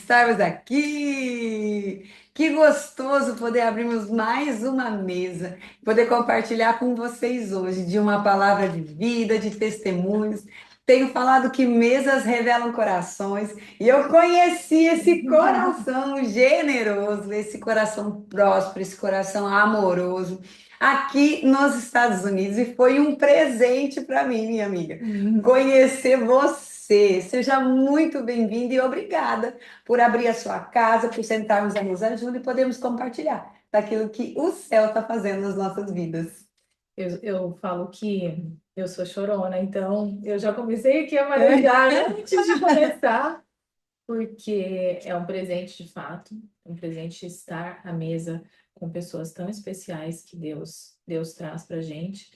estarmos aqui. Que gostoso poder abrirmos mais uma mesa, poder compartilhar com vocês hoje de uma palavra de vida, de testemunhos. Tenho falado que mesas revelam corações e eu conheci esse coração generoso, esse coração próspero, esse coração amoroso aqui nos Estados Unidos e foi um presente para mim, minha amiga conhecer você. Seja muito bem-vinda e obrigada por abrir a sua casa, por sentarmos à mesa junto e podermos compartilhar daquilo que o céu está fazendo nas nossas vidas. Eu falo que eu sou chorona, então eu já comecei aqui a É, manejar antes de começar, porque é um presente de fato, um presente estar à mesa com pessoas tão especiais que Deus traz para gente.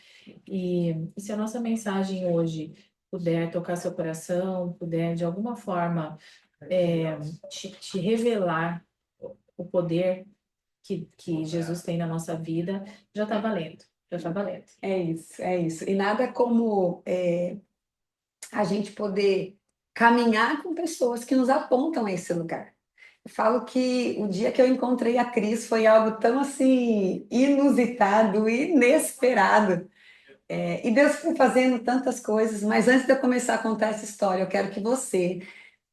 E se a nossa mensagem hoje puder tocar seu coração, puder de alguma forma te revelar o poder que Jesus tem na nossa vida, já está valendo, já está valendo. é isso, é isso. E nada como a gente poder caminhar com pessoas que nos apontam a esse lugar. Eu falo que o dia que eu encontrei a Cris foi algo tão assim inusitado, inesperado. E Deus foi fazendo tantas coisas, mas antes de eu começar a contar essa história, eu quero que você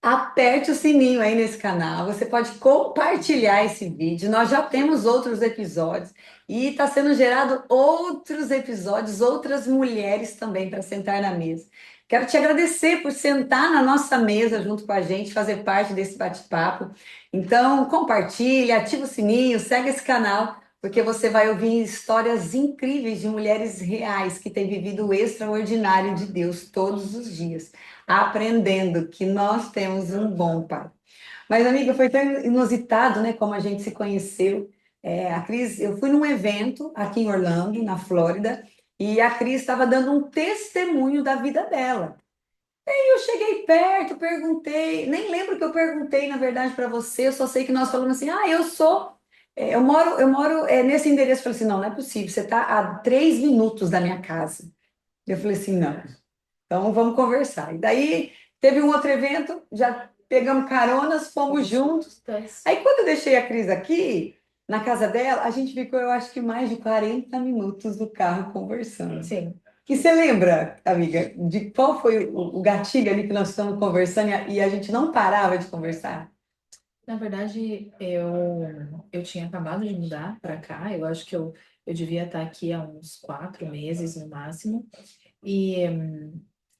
aperte o sininho aí nesse canal. Você pode compartilhar esse vídeo. Nós já temos outros episódios e está sendo gerado outros episódios, outras mulheres também para sentar na mesa. Quero te agradecer por sentar na nossa mesa junto com a gente, fazer parte desse bate-papo. Então, compartilha, ativa o sininho, segue esse canal, porque você vai ouvir histórias incríveis de mulheres reais que têm vivido o extraordinário de Deus todos os dias aprendendo que nós temos um bom pai. Mas, amiga, foi tão inusitado, né, como a gente se conheceu. A Cris, eu fui num evento aqui em Orlando, na Flórida, e a Cris estava dando um testemunho da vida dela. E eu cheguei perto, perguntei, nem lembro que eu perguntei, na verdade, para você, eu só sei que nós falamos assim, eu sou, eu moro nesse endereço. Eu falei assim, não, não é possível, você está a 3 minutos da minha casa. Eu falei assim, não. Então vamos conversar. E daí teve um outro evento, já pegamos caronas, fomos Fomos juntos. juntas. Aí quando eu deixei a Cris aqui, na casa dela, a gente ficou, eu acho que mais de 40 minutos no carro conversando. Sim. E você lembra, amiga, de qual foi o gatilho ali que nós estamos conversando e a gente não parava de conversar? Na verdade, eu tinha acabado de mudar para cá. Eu acho que eu devia estar aqui há uns 4 meses no máximo. E,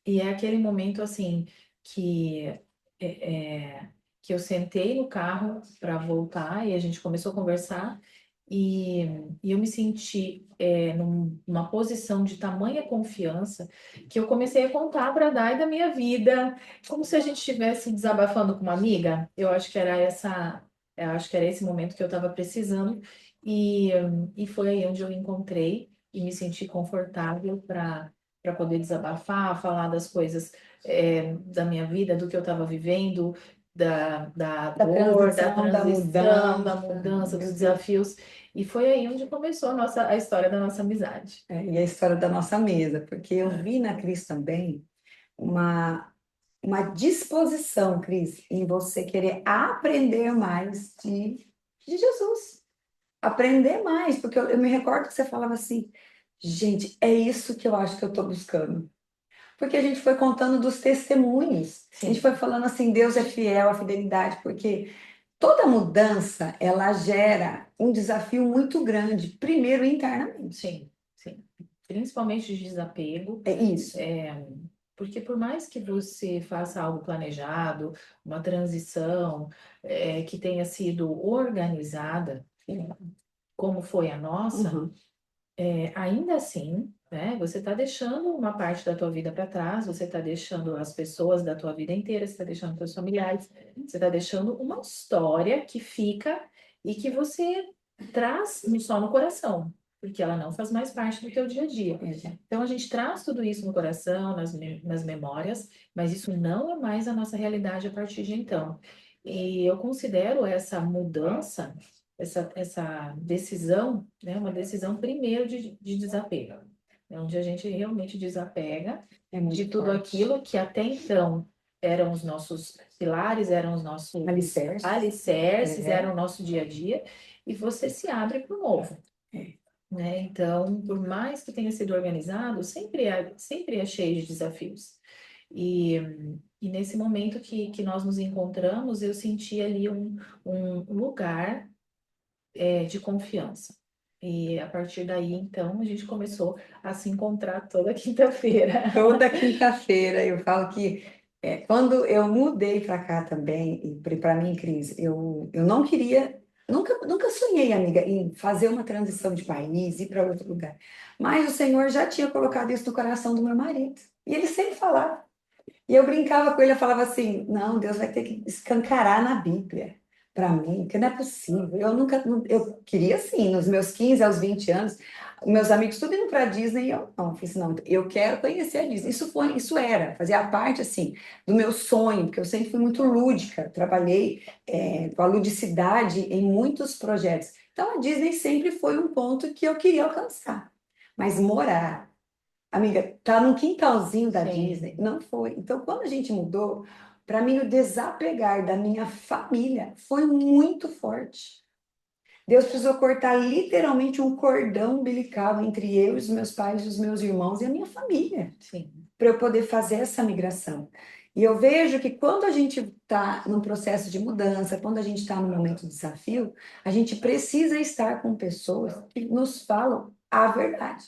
e é aquele momento assim que, que eu sentei no carro para voltar e a gente começou a conversar. E, e eu me senti numa posição de tamanha confiança que eu comecei a contar para a Dai da minha vida, como se a gente estivesse desabafando com uma amiga. Eu acho que era esse momento que eu estava precisando. E foi aí onde eu encontrei e me senti confortável para poder desabafar, falar das coisas da minha vida, do que eu estava vivendo, da Da dor, da transição, da transição, da mudança, mudança, dos meu Deus. desafios. E foi aí onde começou a história da nossa amizade. E a história da nossa mesa, porque eu vi na Cris também uma disposição, Cris, em você querer aprender mais de Jesus. Aprender mais, porque eu me recordo que você falava assim, gente, é isso que eu acho que eu estou buscando. Porque a gente foi contando dos testemunhos, a gente Sim, foi falando assim, Deus é fiel, a fidelidade, porque toda mudança, ela gera um desafio muito grande, primeiro internamente. sim, sim. Principalmente de desapego. É isso. É, porque por mais que você faça algo planejado, uma transição que tenha sido organizada, como foi a nossa, Uhum. ainda assim, né, você está deixando uma parte da tua vida para trás, você está deixando as pessoas da tua vida inteira, você está deixando teus familiares, você está deixando uma história que fica e que você traz só no coração, porque ela não faz mais parte do teu dia a dia. É, Então a gente traz tudo isso no coração, nas memórias, mas isso não é mais a nossa realidade a partir de então. E eu considero essa mudança, essa decisão, né, uma decisão primeiro de desapego, né, onde a gente realmente desapega é de muito tudo forte. aquilo que até então eram os nossos pilares, eram os nossos Alicerces. alicerces, É, eram o nosso dia a dia, e você se abre para o novo, é. né? Então, por mais que tenha sido organizado, sempre é cheio de desafios. E, e nesse momento que nós nos encontramos, eu senti ali um lugar de confiança. E a partir daí, então, a gente começou a se encontrar toda quinta-feira. Toda quinta-feira eu falo que quando eu mudei para cá também, e para mim, Cris, eu não queria, nunca sonhei, amiga, em fazer uma transição de país, ir para outro lugar. Mas o Senhor já tinha colocado isso no coração do meu marido. E ele sempre falava. E eu brincava com ele, eu falava assim: não, Deus vai ter que escancarar na Bíblia para mim, que não é possível. Eu nunca, eu queria assim, nos meus 15 aos 20 anos, meus amigos tudo indo para Disney, e eu não, eu falei assim, não, eu quero conhecer a Disney. Fazia parte assim do meu sonho, porque eu sempre fui muito lúdica, trabalhei com a ludicidade em muitos projetos. Então a Disney sempre foi um ponto que eu queria alcançar, mas morar. Amiga, tá num quintalzinho da Disney. Sim, Não foi. Então, quando a gente mudou, para mim, o desapegar da minha família foi muito forte. Deus precisou cortar literalmente um cordão umbilical entre eu, os meus pais, os meus irmãos e a minha família, sim. para eu poder fazer essa migração. E eu vejo que quando a gente está num processo de mudança, quando a gente está num momento de desafio, a gente precisa estar com pessoas que nos falam a verdade,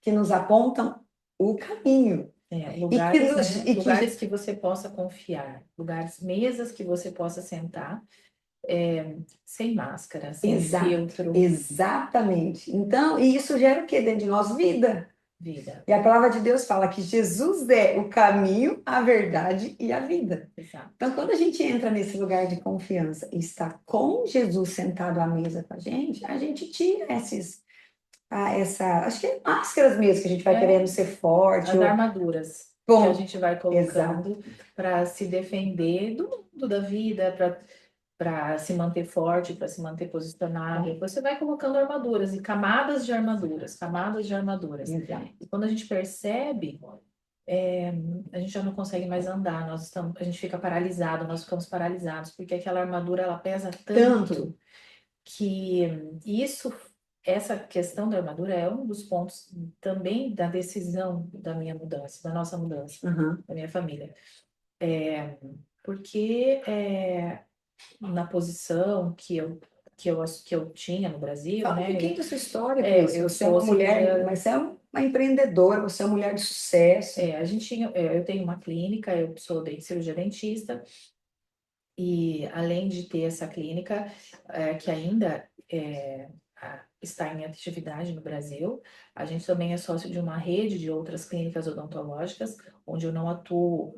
que nos apontam o caminho e que Lugares, nos né? e Lugares que que você possa confiar, lugares, mesas que você possa sentar, sem máscara, sem exato, filtro, exatamente. Então, e isso gera o que dentro de nós? Vida. vida. E a palavra de Deus fala que Jesus é o caminho, a verdade e a vida. Exato. Então, quando a gente entra nesse lugar de confiança e está com Jesus sentado à mesa com a gente tira acho que é máscaras mesmo, que a gente vai É querendo ser forte, as armaduras que a bom, gente vai exato. colocando para se defender do mundo da vida, para se manter forte, para se manter posicionado. Você vai colocando armaduras e camadas de armaduras, camadas de armaduras. Exato. E quando a gente percebe, a gente já não consegue mais andar, a gente fica paralisado, nós ficamos paralisados, porque aquela armadura ela pesa Tanto. tanto que isso, essa questão da armadura é um dos pontos também da decisão da minha mudança, da nossa mudança, Aham. da minha família. Porque na posição que eu tinha no Brasil, Fala um né? pouquinho da sua história, Cris. Eu Você é sou uma mulher, cirurgiã. mas você é uma empreendedora, você é uma mulher de sucesso. Eu tenho uma clínica, eu sou cirurgia dentista, e além de ter essa clínica, que ainda está em atividade no Brasil, a gente também é sócio de uma rede de outras clínicas odontológicas, onde eu não atuo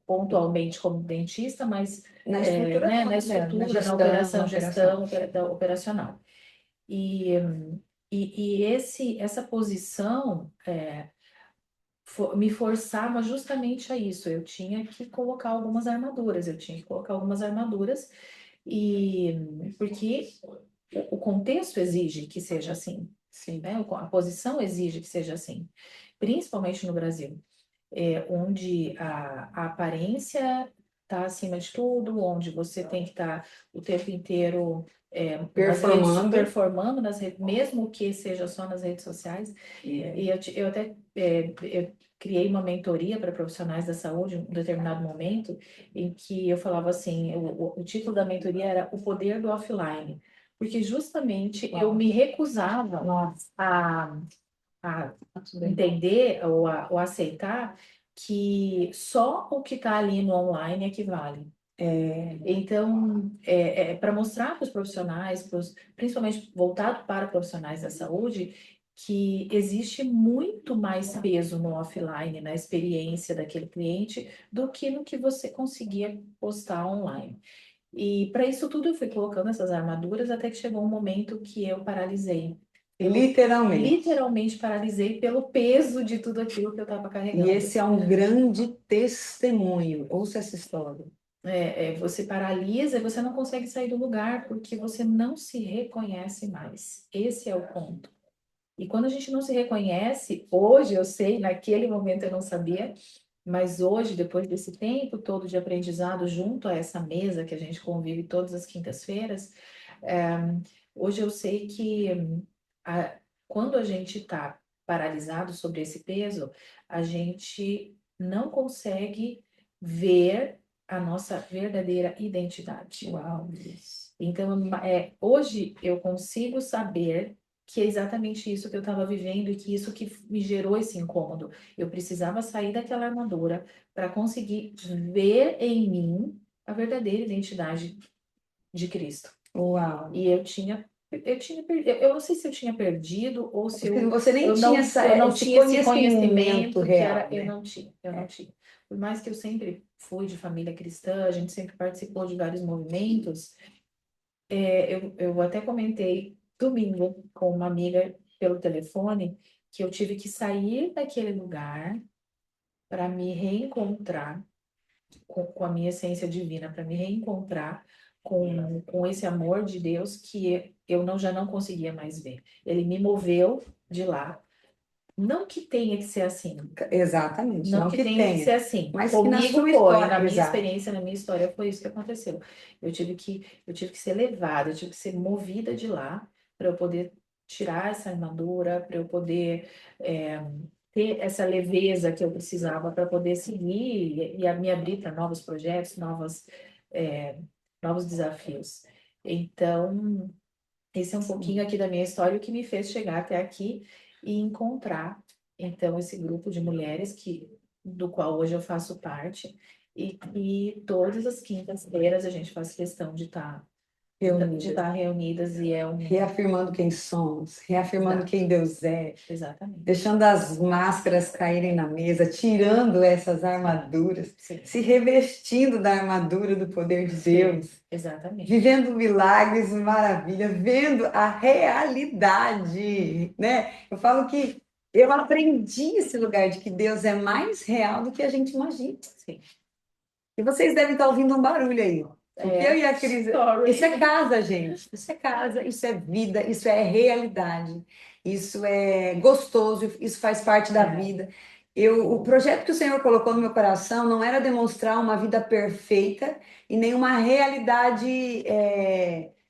pontualmente como dentista, mas Na estrutura né, na toda, na estrutura, na gestão, na operação, operação. gestão operacional. E, essa posição me forçava justamente a isso. Eu tinha que colocar algumas armaduras, e porque o contexto exige que seja assim, Sim. né? A posição exige que seja assim, principalmente no Brasil, onde a aparência está acima de tudo, onde você tem que estar o tempo inteiro nas redes, Performando. performando nas redes, mesmo que seja só nas redes sociais. E eu até eu criei uma mentoria para profissionais da saúde em um determinado momento, em que eu falava assim, o título da mentoria era O Poder do Offline, porque justamente eu me recusava Nossa, a tudo bem. entender ou aceitar que só o que está ali no online é que vale. Então, para mostrar para os profissionais, principalmente voltado para profissionais da saúde, que existe muito mais peso no offline, na experiência daquele cliente, do que no que você conseguia postar online. E para isso tudo eu fui colocando essas armaduras até que chegou um momento que eu paralisei. Literalmente. Literalmente paralisei pelo peso de tudo aquilo que eu estava E carregando. esse é um grande testemunho. Ouça essa história. Você paralisa e você não consegue sair do lugar porque você não se reconhece mais. Esse é o ponto. E quando a gente não se reconhece, hoje eu sei, naquele momento eu não sabia, Mas hoje, depois desse tempo todo de aprendizado junto a essa mesa que a gente convive todas as quintas-feiras, é, hoje eu sei que a- quando a gente está paralisado sobre esse peso, a gente não consegue ver a nossa verdadeira identidade. Uau, isso. Então, hoje eu consigo saber que é exatamente isso que eu estava vivendo e que isso que me gerou esse incômodo. Eu precisava sair daquela armadura para conseguir ver em mim a verdadeira identidade de Cristo. Uau. E eu não sei se eu tinha perdido ou se Porque você nem tinha eu não esse tinha esse conhecimento conhecimento que era, real, né? eu não tinha. Por mais que eu sempre fui de família cristã, a gente sempre participou de vários movimentos, eu até comentei domingo com uma amiga pelo telefone que eu tive que sair daquele lugar para me reencontrar com a minha essência divina, para me reencontrar com esse amor de Deus que eu não, já não conseguia mais ver. Ele me moveu de lá. Não que tenha que ser assim, Exatamente, não não que que tenha que ser tenha, assim. mas que na Comigo sua foi, história, na minha exato. experiência, na minha história, foi isso que aconteceu. Eu tive que ser levada, eu tive que ser movida de lá para eu poder tirar essa armadura, para eu poder ter essa leveza que eu precisava para poder seguir e me abrir para novos projetos, é, novos desafios. Então, esse é um Sim. pouquinho aqui da minha história, o que me fez chegar até aqui e encontrar, então, esse grupo de mulheres do qual hoje eu faço parte, e todas as quintas-feiras a gente faz questão de Reunidas, estar reunidas e é um... reafirmando quem somos, reafirmando Exato, quem Deus é, exatamente. deixando as máscaras caírem na mesa, tirando essas Sim, armaduras, sim, se revestindo da armadura do poder de sim, Deus, exatamente. vivendo milagres, maravilha, vendo a realidade, né? Eu falo que eu aprendi esse lugar de que Deus é mais real do que a gente imagina. Sim. E vocês devem estar ouvindo um barulho aí, porque eu É, e a Cris, isso sorry. é casa, gente. Isso é casa, isso é vida, isso é realidade, isso é gostoso, isso faz parte da É, vida. O projeto que o Senhor colocou no meu coração não era demonstrar uma vida perfeita e nenhuma realidade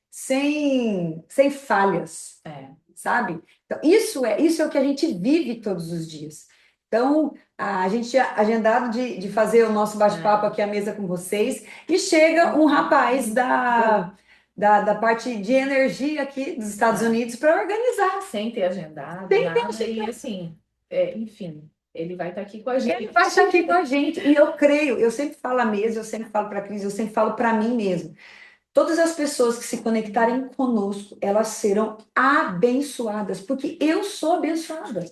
sem falhas, é, sabe? Então, isso é o que a gente vive todos os dias. Então, a gente tinha agendado de fazer o nosso bate-papo é. aqui à mesa com vocês, e chega um rapaz da parte de energia aqui dos Estados É. Unidos para organizar. Sem ter agendado Sem ter nada, e agenda. assim, enfim, ele vai estar aqui com a Ele vai gente. estar aqui com a gente. E eu creio, eu sempre falo à mesa, eu sempre falo para a Cris, eu sempre falo para mim mesmo. Todas as pessoas que se conectarem conosco, elas serão abençoadas, porque eu sou abençoada.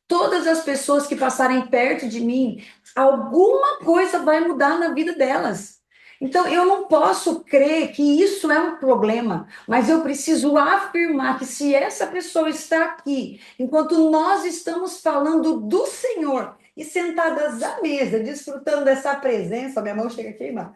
Todas as pessoas que passarem perto de mim, alguma coisa vai mudar na vida delas. Então, eu não posso crer que isso é um problema, mas eu preciso afirmar que se essa pessoa está aqui, enquanto nós estamos falando do Senhor e sentadas à mesa, desfrutando dessa presença, minha mão chega a queimar.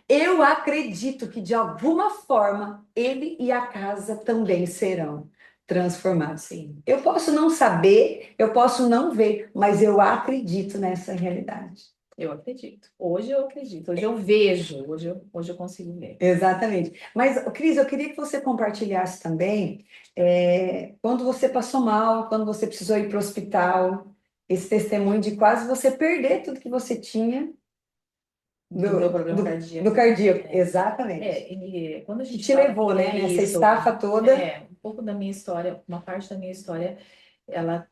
Eu acredito que de alguma forma ele e a casa também serão transformados. Sim, Eu posso não saber, eu posso não ver, mas eu acredito nessa realidade. eu acredito. Hoje eu acredito, hoje eu vejo, hoje eu consigo ver. Exatamente. Mas, Cris, eu queria que você compartilhasse também quando você passou mal, quando você precisou ir para o hospital, esse testemunho de quase você perder tudo que você tinha Do meu problema do cardíaco. cardíaco. É, Exatamente. e quando a Que gente te fala levou, que né, é nessa isso, estafa toda. um pouco da minha história, uma parte da minha história, ela,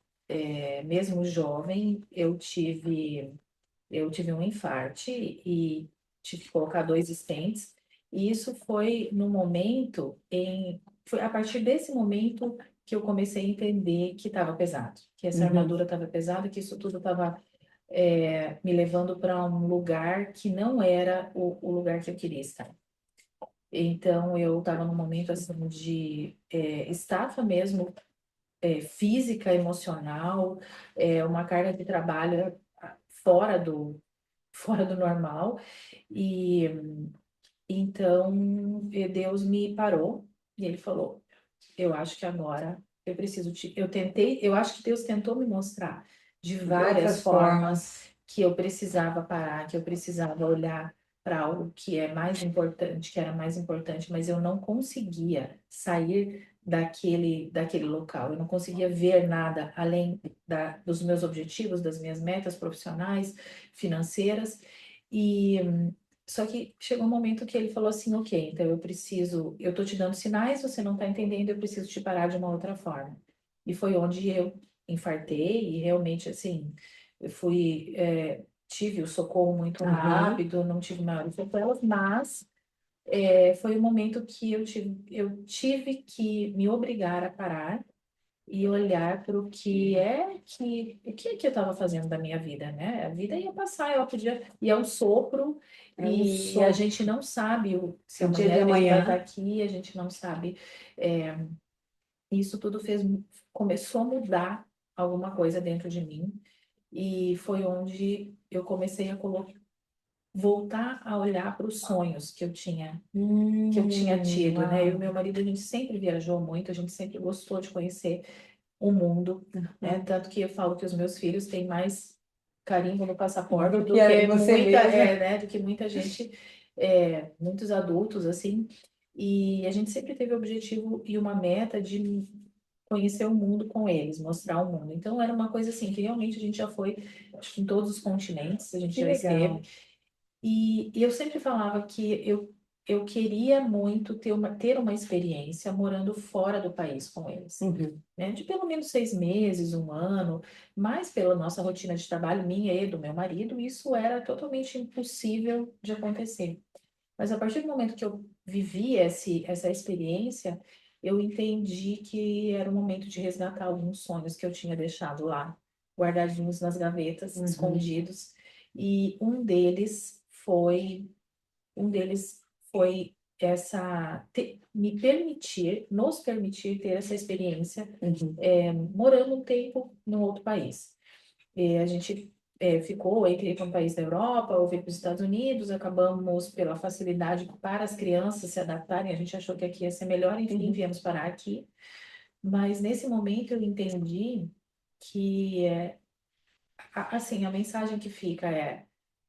mesmo jovem, eu tive um infarte e tive que colocar dois stents. E isso foi no momento foi a partir desse momento que eu comecei a entender que estava pesado, que essa Uhum. armadura estava pesada, que isso tudo estava me levando para um lugar que não era o lugar que eu queria estar. Então eu estava num momento assim de estafa mesmo, física, emocional, uma carga de trabalho fora do fora do normal. E então Deus me parou e ele falou: Eu acho que agora eu preciso te. Eu tentei, eu acho que Deus tentou me mostrar de De várias outras formas formas. que eu precisava parar, que eu precisava olhar para algo que é mais importante, que era mais importante, mas eu não conseguia sair daquele local. Eu não conseguia ver nada além dos meus objetivos, das minhas metas profissionais, financeiras. E só que chegou um momento que ele falou assim, ok, então eu tô te dando sinais, você não está entendendo, eu preciso te parar de uma outra forma. E foi onde eu infartei e realmente assim, tive o socorro muito Uhum. rápido, não tive maiores sequelas, mas foi o momento que eu tive que me obrigar a parar e olhar para o que eu estava fazendo da minha vida, né? A vida ia passar, eu podia, e é um sopro, É um e a sopro. gente não sabe se O dia de amanhã a gente vai estar amanhã. aqui, a gente não sabe. é, Isso tudo começou a mudar alguma coisa dentro de mim, e foi onde eu comecei a voltar a olhar para os sonhos que eu tinha tido, né? Eu e Uau. meu marido, a gente sempre viajou muito, a gente sempre gostou de conhecer o mundo, né? Uhum. Tanto que eu falo que os meus filhos têm mais carimbo no passaporte Do do que que você mesma. né? Do que muita gente, muitos adultos, assim. E a gente sempre teve o objetivo e uma meta de conhecer o mundo com eles, mostrar o mundo. Então era uma coisa assim que realmente a gente já foi, acho que em todos os continentes, a gente Que já esteve. legal. E eu sempre falava que eu queria muito ter uma experiência morando fora do país com eles, Uhum. né? De pelo menos 6 meses, um ano, mas pela nossa rotina de trabalho, minha e do meu marido, isso era totalmente impossível de acontecer. Mas a partir do momento que eu vivi essa experiência, eu entendi que era o momento de resgatar alguns sonhos que eu tinha deixado lá, guardadinhos nas gavetas, Uhum. escondidos. E um deles foi nos permitir ter essa experiência, Uhum. morando um tempo num outro país. A gente ficou entre para um país da Europa ou veio para os Estados Unidos, acabamos pela facilidade para as crianças se adaptarem, a gente achou que aqui ia ser melhor, enfim, Uhum. viemos parar aqui. Mas nesse momento eu entendi que, assim, a mensagem que fica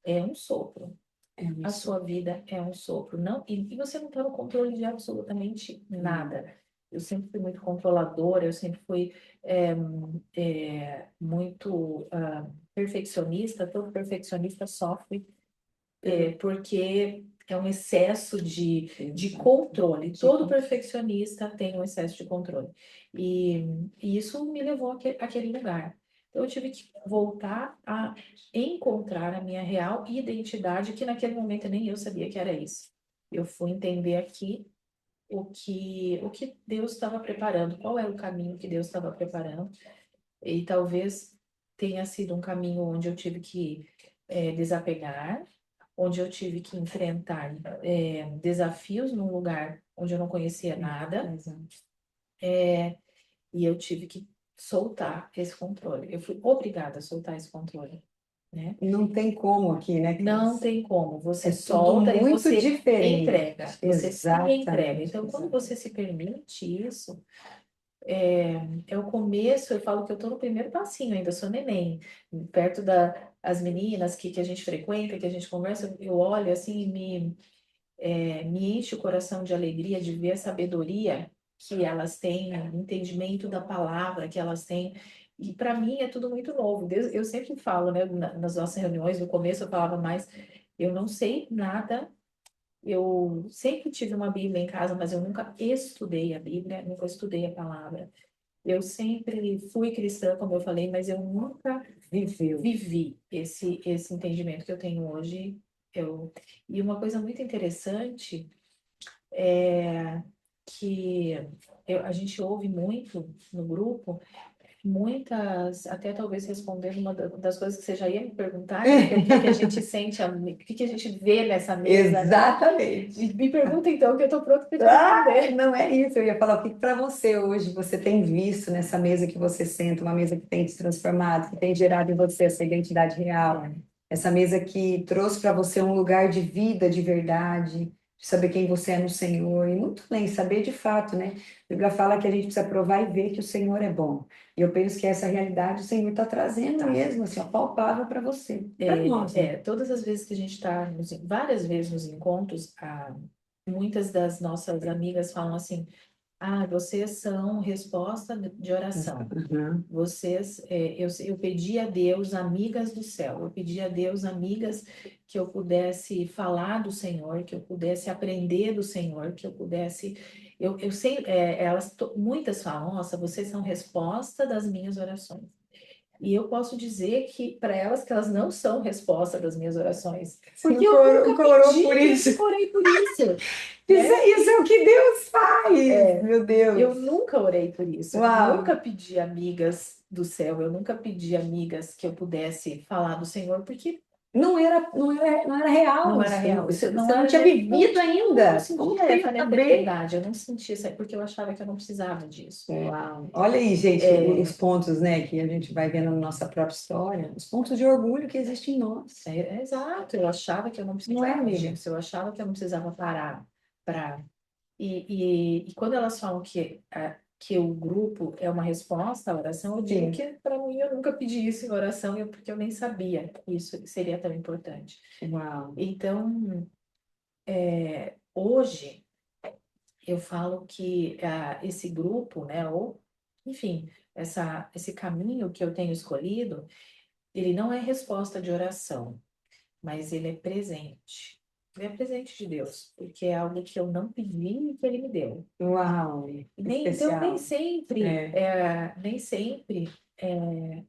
é um sopro. É A isso. sua vida é um sopro, não, e você não está no controle de absolutamente Não. nada. Eu sempre fui muito controladora, eu sempre fui é, muito perfeccionista. Todo perfeccionista sofre, Pelo- porque é um excesso de Exato. controle. Todo Tipo, perfeccionista tem um excesso de controle. E, e isso me levou àquele lugar. Então, eu tive que voltar a encontrar a minha real identidade, que naquele momento nem eu sabia que era isso. Eu fui entender aqui o que Deus estava preparando, qual era o caminho que Deus estava preparando. E talvez tenha sido um caminho onde eu tive que desapegar, onde eu tive que enfrentar desafios num lugar onde eu não conhecia nada, exato. e eu tive que soltar esse controle. Eu fui obrigada a soltar esse controle, né? Não tem como aqui, né, Não Cris? tem como. Você É tudo solta e muito você diferente. entrega. Você se entrega. Exatamente. Então, quando Exato. você se permite isso, é o começo. Eu falo que eu estou no primeiro passinho, ainda sou neném. Perto das meninas que a gente frequenta, que a gente conversa, eu olho assim e me enche o coração de alegria de ver a sabedoria que elas têm, o entendimento da palavra que elas têm. E para mim é tudo muito novo. Eu sempre falo, né, nas nossas reuniões, no começo eu falava mais, eu não sei nada. Eu sempre tive uma Bíblia em casa, mas eu nunca estudei a Bíblia, nunca estudei a palavra. Eu sempre fui cristã, como eu falei, mas eu nunca Viveu. vivi esse entendimento que eu tenho hoje. E uma coisa muito interessante é que a gente ouve muito no grupo, muitas, até talvez respondendo uma das coisas que você já ia me perguntar, que é o que que a gente sente, o que que a gente vê nessa mesa, né? Exatamente. Me pergunta então, que eu estou pronta para te Ah, responder. não é isso. Eu ia falar o que para você hoje você tem visto nessa mesa que você senta, uma mesa que tem te transformado, que tem gerado em você essa identidade real, É, essa mesa que trouxe para você um lugar de vida de verdade, de saber quem você é no Senhor, e muito bem, saber de fato, né? A Bíblia fala que a gente precisa provar e ver que o Senhor é bom. E eu penso que essa realidade o Senhor está trazendo Tá. mesmo, assim, ó, palpável para você, para nós, né? Todas as vezes que a gente está, várias vezes nos encontros, muitas das nossas amigas falam assim: ah, vocês são resposta de oração. Uhum. Vocês, eu pedi a Deus amigas do céu, eu pedi a Deus amigas que eu pudesse falar do Senhor, que eu pudesse aprender do Senhor, que eu pudesse. Eu sei, muitas falam: nossa, vocês são resposta das minhas orações. E eu posso dizer que para elas que elas não são resposta das minhas orações, Você porque não eu nunca corou pedi, por eu isso. nunca orei por isso, Isso, né? isso é o que Deus faz, meu Eu Deus. nunca orei por isso, eu Uau. nunca pedi amigas do céu, eu nunca pedi amigas que eu pudesse falar do Senhor, porque Não era real não era isso. real, isso Você não não era, tinha vivido eu não ainda. Como sentia que você essa ia saber? necessidade, eu não sentia isso, porque eu achava que eu não precisava disso. Uau. Olha aí, gente, os pontos, né, que a gente vai vendo na nossa própria história, os pontos de orgulho que existem em nós. Exato, eu achava que eu não Não é, precisava amiga? disso, eu achava que eu não precisava parar para. E quando elas falam que o grupo é uma resposta à oração, eu digo Sim. que para mim eu nunca pedi isso em oração, porque eu nem sabia que isso seria tão importante. Uau. Então, hoje, eu falo que esse grupo, né, ou, enfim, esse caminho que eu tenho escolhido, ele não é resposta de oração, mas ele é presente. Ele é presente de Deus, porque é algo que eu não pedi e que ele me deu. Uau. Então, nem Especial. sempre, É.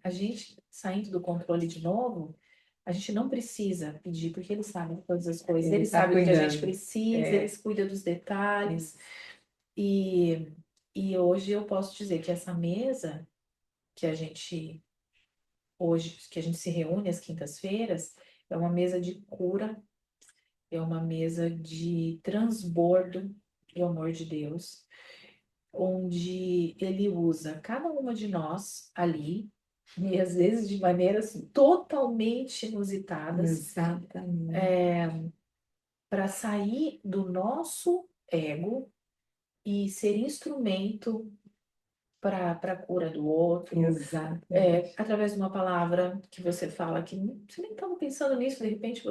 a gente saindo do controle de novo, a gente não precisa pedir, porque ele sabe de todas as coisas, Ele ele está sabe o que a gente cuidando. precisa, ele É. cuida dos detalhes. E, e hoje eu posso dizer que essa mesa que a gente que a gente se reúne às quintas-feiras, é uma mesa de cura, é uma mesa de transbordo do amor de Deus, onde ele usa cada uma de nós ali, e às vezes de maneiras totalmente inusitadas, Exatamente. para sair do nosso ego e ser instrumento para a cura do outro, Exatamente. através de uma palavra que você fala que você nem estava pensando nisso, de repente se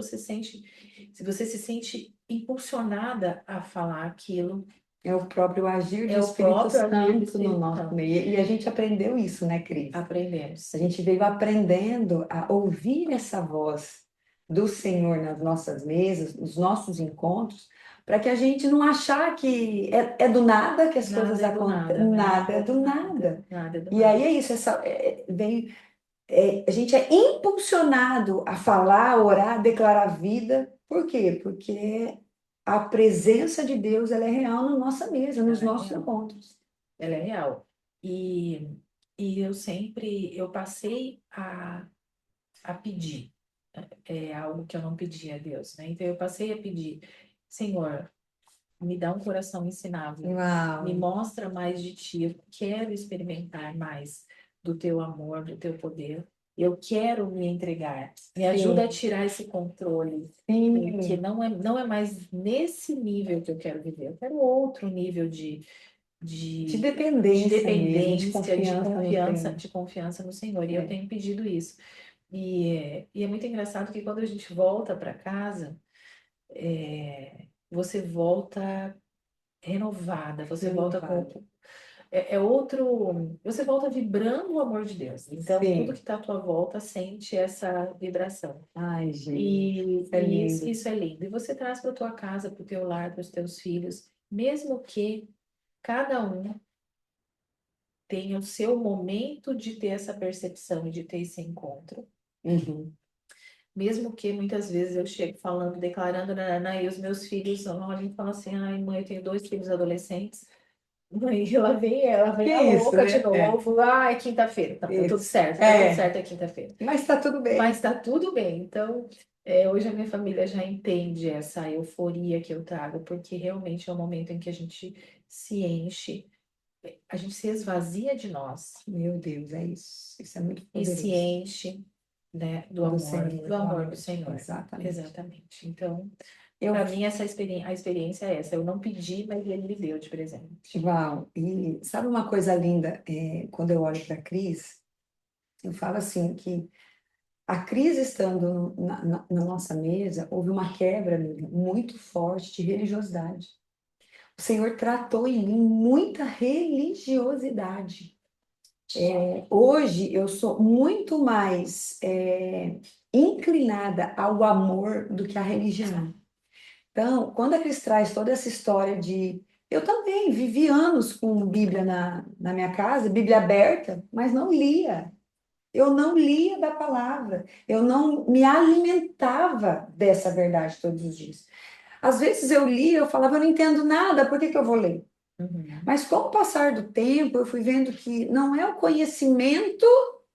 você se sente impulsionada a falar aquilo, É o próprio agir do é o Espírito próprio agir do Santo no Espírito nosso Santo. meio. E a gente aprendeu isso, né, Cris? A Aprendemos. gente veio aprendendo a ouvir essa voz do Senhor nas nossas mesas, nos nossos encontros, para que a gente não achar que é do nada que as coisas Nada é do acontecem, nada, né? nada é do Nada, nada. nada é do E nada. aí é isso, a gente é impulsionado a falar, orar, declarar vida. Por quê? Porque a presença de Deus ela é real na nossa mesa, nos Ela é nossos real. encontros. Ela é real. E, eu passei a pedir. É algo que eu não pedi a Deus, né? Então eu passei a pedir, Senhor, me dá um coração ensinável, me Uau! mostra mais de ti, eu quero experimentar mais do teu amor, do teu poder, eu quero me entregar, me ajuda a Sim, tirar esse controle, porque sim. não é mais nesse nível que eu quero viver, eu quero outro nível De de dependência mesmo, de dependência, confiança no Senhor. de confiança no Senhor, e eu É. tenho pedido isso. E é muito engraçado que quando a gente volta para casa, você volta renovada, você volta Renovado. você volta vibrando o amor de Deus. Então, tudo que Sim. está à tua volta sente essa vibração. Ai, gente, E, isso é lindo. isso é lindo. E você traz para tua casa, para o teu lar, para os teus filhos, mesmo que cada um tenha o seu momento de ter essa percepção e de ter esse encontro. Uhum. Mesmo que muitas vezes eu chego falando, declarando, e os meus filhos olham e falam assim: ai, mãe, eu tenho dois filhos adolescentes. Mãe, ela Que vem a isso, louca de né? É, novo. Ai, quinta-feira. Tá tudo isso. certo, tá tudo É, certo, é quinta-feira. mas tá tudo Mas bem. tá tudo bem. Então, hoje a minha família já entende essa euforia que eu trago, porque realmente é o momento em que a gente se enche, a gente se esvazia de nós Meu Deus, é isso. Isso é muito e se poderoso. enche, né, Do Senhor, do do amor do amor. Senhor. Exatamente. Exatamente. Então, Eu, Para mim, a experiência é essa. Eu não pedi, mas ele me deu de presente. Uau, e sabe uma coisa linda? Quando eu olho para a Cris, eu falo assim que a Cris estando na nossa mesa, houve uma quebra, amiga, muito forte de religiosidade. O Senhor tratou em mim muita religiosidade. Hoje eu sou muito mais inclinada ao amor do que à religião. Então, quando a Cris traz toda essa história de. Eu também vivi anos com Bíblia na minha casa, Bíblia aberta, mas não lia. Eu não lia da palavra. Eu não me alimentava dessa verdade todos os dias. Às vezes eu lia, eu falava, eu não entendo nada, por que que eu vou ler? Uhum. Mas com o passar do tempo, eu fui vendo que não é o conhecimento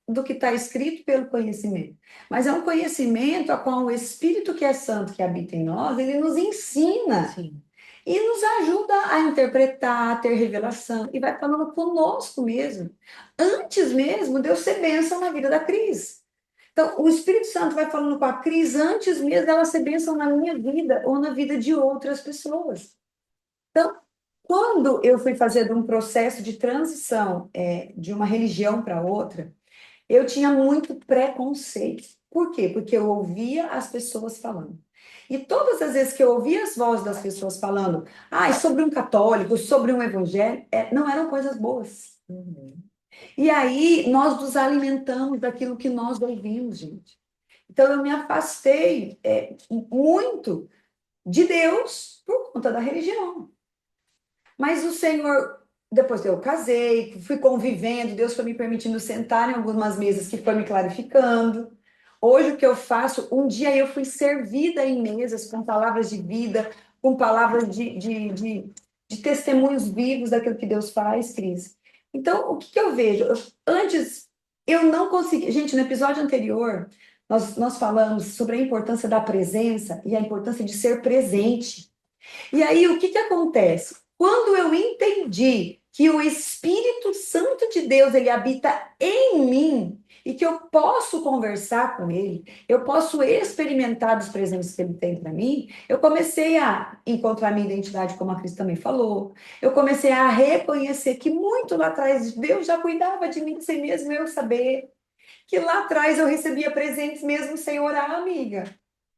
do que está escrito pelo conhecimento, mas é um conhecimento a qual o Espírito que é santo, que habita em nós, ele nos ensina Sim. e nos ajuda a interpretar, a ter revelação, e vai falando conosco mesmo. Antes mesmo de eu ser bênção na vida da Cris. Então, o Espírito Santo vai falando com a Cris antes mesmo dela ser bênção na minha vida ou na vida de outras pessoas. Então, quando eu fui fazer um processo de transição de uma religião para outra, eu tinha muito preconceito. Por quê? Porque eu ouvia as pessoas falando. E todas as vezes que eu ouvia as vozes das pessoas falando, sobre um católico, sobre um evangelho, não eram coisas boas. Uhum. E aí nós nos alimentamos daquilo que nós ouvimos, gente. Então eu me afastei muito de Deus por conta da religião. Mas o Senhor, depois eu casei, fui convivendo, Deus foi me permitindo sentar em algumas mesas que foi me clarificando. Hoje o que eu faço, um dia eu fui servida em mesas com palavras de vida, com palavras de testemunhos vivos daquilo que Deus faz, Cris. Então, o que que eu vejo? Antes, eu não consegui. Gente, no episódio anterior, nós falamos sobre a importância da presença e a importância de ser presente. E aí, o que que acontece? Quando eu entendi que o Espírito Santo de Deus, ele habita em mim e que eu posso conversar com ele, eu posso experimentar dos presentes que ele tem para mim, eu comecei a encontrar minha identidade, como a Cris também falou. Eu comecei a reconhecer que muito lá atrás Deus já cuidava de mim sem mesmo eu saber. Que lá atrás eu recebia presentes mesmo sem orar, amiga.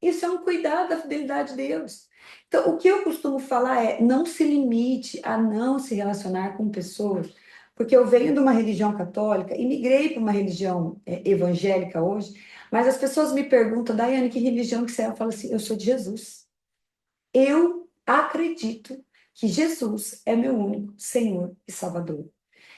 Isso é um cuidado da fidelidade de Deus. Então, o que eu costumo falar é: não se limite a não se relacionar com pessoas, porque eu venho de uma religião católica e migrei para uma religião evangélica hoje, mas as pessoas me perguntam, Daiane, que religião que você é? Eu falo assim: eu sou de Jesus. Eu acredito que Jesus é meu único Senhor e Salvador.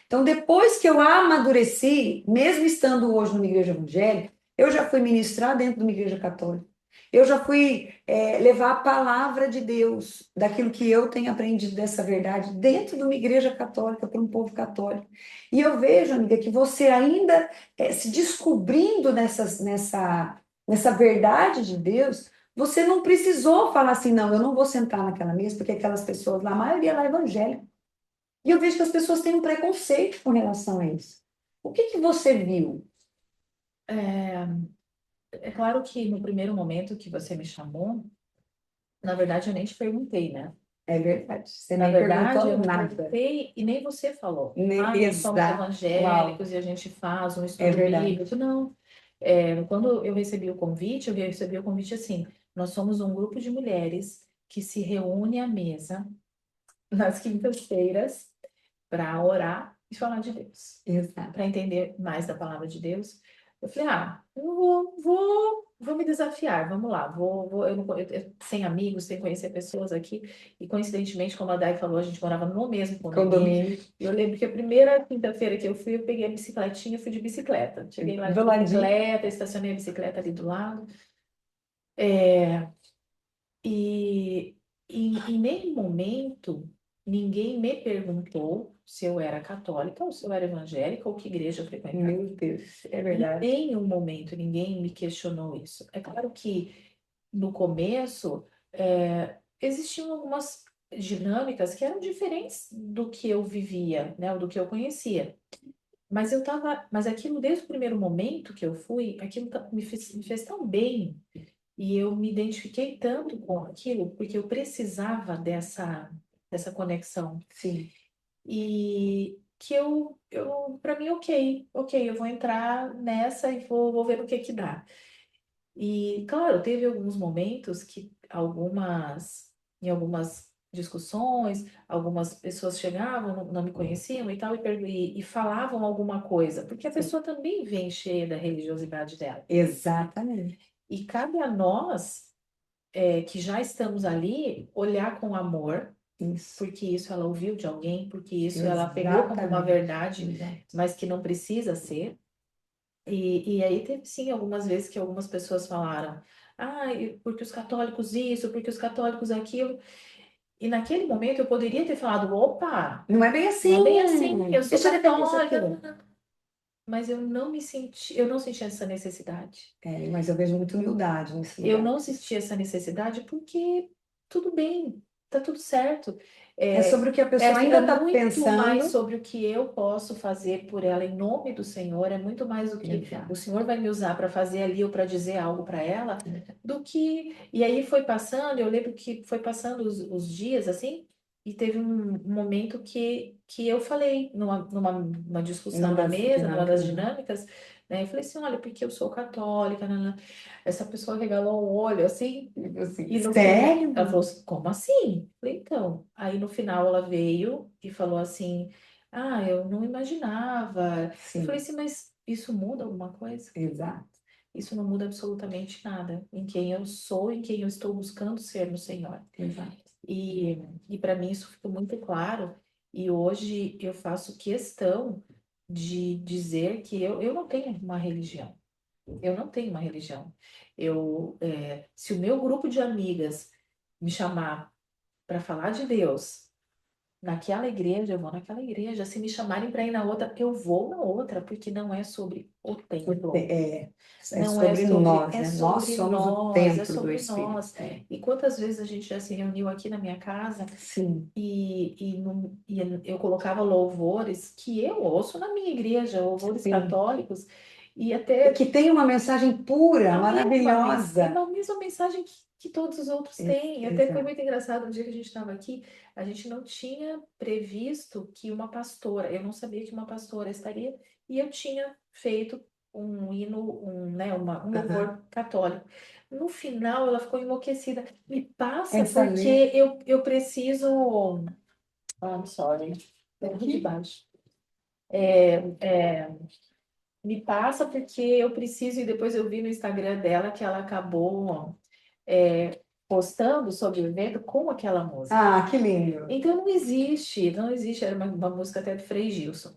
Então, depois que eu amadureci, mesmo estando hoje numa igreja evangélica, eu já fui ministrar dentro de uma igreja católica. Eu já fui levar a palavra de Deus, daquilo que eu tenho aprendido dessa verdade, dentro de uma igreja católica, para um povo católico. E eu vejo, amiga, que você ainda se descobrindo nessa verdade de Deus, você não precisou falar assim, não, eu não vou sentar naquela mesa, porque aquelas pessoas lá, a maioria lá é evangélica. E eu vejo que as pessoas têm um preconceito com relação a isso. O que que você viu? É, é claro que no primeiro momento que você me chamou, na verdade eu nem te perguntei, né? É verdade. Você Na nem verdade, eu perguntou não nada. perguntei e nem você falou. Nós somos Exato. Uau, evangélicos e a gente faz um é estudo verdade. bíblico. Não. Quando eu recebi o convite, eu recebi o convite assim: nós somos um grupo de mulheres que se reúne à mesa nas quintas-feiras para orar e falar de Deus, Exato. para entender mais da palavra de Deus. Eu falei, eu vou me desafiar, vamos lá, eu, não, sem amigos, sem conhecer pessoas aqui, e coincidentemente, como a Dai falou, a gente morava no mesmo condomínio, Condomínio. e eu lembro que a primeira quinta-feira que eu fui, eu peguei a bicicletinha e fui de bicicleta, cheguei lá Do de ladinho. bicicleta, estacionei a bicicleta ali do lado, é, e em nenhum momento ninguém me perguntou se eu era católica ou se eu era evangélica ou que igreja eu frequentava. Meu Deus, é Em verdade. nenhum momento ninguém me questionou isso. É claro que no começo existiam algumas dinâmicas que eram diferentes do que eu vivia, né, ou do que eu conhecia. Mas aquilo desde o primeiro momento que eu fui, aquilo me fez tão bem. E eu me identifiquei tanto com aquilo, porque eu precisava dessa conexão. sim, E que para mim, ok, eu vou entrar nessa e vou ver o que que dá. E, claro, teve alguns momentos que em algumas discussões, algumas pessoas chegavam, não me conheciam e tal, e falavam alguma coisa, porque a sim. pessoa também vem cheia da religiosidade dela. Exatamente. E cabe a nós, que já estamos ali, olhar com amor, Isso. porque isso ela ouviu de alguém, porque isso ela pegou como uma Exatamente. verdade, Exato. mas que não precisa ser. E aí teve sim algumas vezes que algumas pessoas falaram, porque os católicos isso, porque os católicos aquilo. E naquele momento eu poderia ter falado, opa, Não é bem não é assim. bem assim, eu sou Deixa eu defender isso aqui. católica, mas eu não senti essa necessidade. É, mas eu vejo muita humildade nesse Eu lugar. não senti essa necessidade porque tudo bem, tá tudo certo. É É, sobre o que a é, pessoa ainda é está muito mais pensando. sobre o que eu posso fazer por ela em nome do Senhor, é muito mais o que o Exato. Senhor vai me usar para fazer ali ou para dizer algo para ela, do que. E aí foi passando, eu lembro que foi passando os dias assim, e teve um momento que eu falei numa discussão Numa na das mesa, numa dinâmicas, das né? dinâmicas, né? Eu falei assim: olha, porque eu sou católica, né? Essa pessoa regalou o olho assim, Tipo assim, e no final, ela sério? falou assim, como assim? Eu falei, então. Aí no final ela veio e falou assim, eu não imaginava. Eu falei Sim, assim, mas isso muda alguma coisa? exato, Isso não muda absolutamente nada em quem eu sou, em quem eu estou buscando ser no Senhor. exato. E, e para mim isso ficou muito claro. E hoje eu faço questão de dizer que eu não tenho uma religião. Eu não tenho uma religião. Se o meu grupo de amigas me chamar para falar de Deus naquela igreja, eu vou naquela igreja. Se me chamarem para ir na outra, eu vou na outra, porque não é sobre o templo. É, é Não é sobre sobre, nós, é né? Nós sobre somos o nós, é templo do sobre Espírito. nós. É, E quantas vezes a gente já se reuniu aqui na minha casa sim, e eu colocava louvores que eu ouço na minha igreja, louvores sim. católicos, e E até que tem uma mensagem pura, é maravilhosa. a mesma mensagem que todos os outros têm. Até foi Exato. muito engraçado, no dia que a gente estava aqui, a gente não tinha previsto que uma pastora, eu não sabia que uma pastora estaria, e eu tinha feito um hino, um Aham. louvor católico. No final, ela ficou enlouquecida. Me passa, Essa porque lei eu preciso. I'm sorry. É de aqui. baixo. É, é, Me passa porque eu preciso, e depois eu vi no Instagram dela que ela acabou postando sobre o evento com aquela música. Ah, que lindo. Então não existe, era uma música até do Frei Gilson.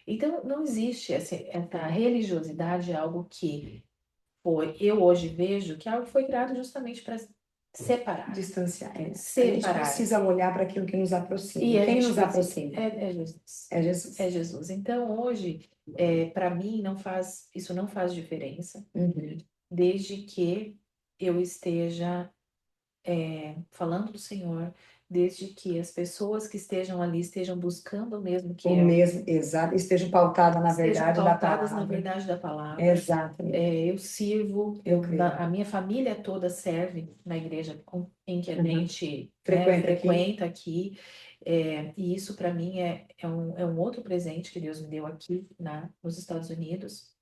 Então não existe essa religiosidade, é algo que eu hoje vejo que é algo que foi criado justamente para separar, Distanciar. É. A gente separar. precisa olhar para aquilo que nos E aproxima. a Quem gente nos precisa, aproxima? é Jesus. É É Jesus. Jesus. Então, hoje, para mim, isso não faz diferença, Uhum. desde que eu esteja falando do Senhor, desde que as pessoas que estejam ali estejam buscando o mesmo que O eu, mesmo, exato, esteja pautada na estejam verdade da pautadas na palavra. verdade da palavra. Exatamente. Eu sirvo, Eu creio. a minha família toda serve na igreja em que a Uhum. gente, né, Frequenta aqui. frequenta aqui. E isso para mim é um outro presente que Deus me deu aqui nos Estados Unidos.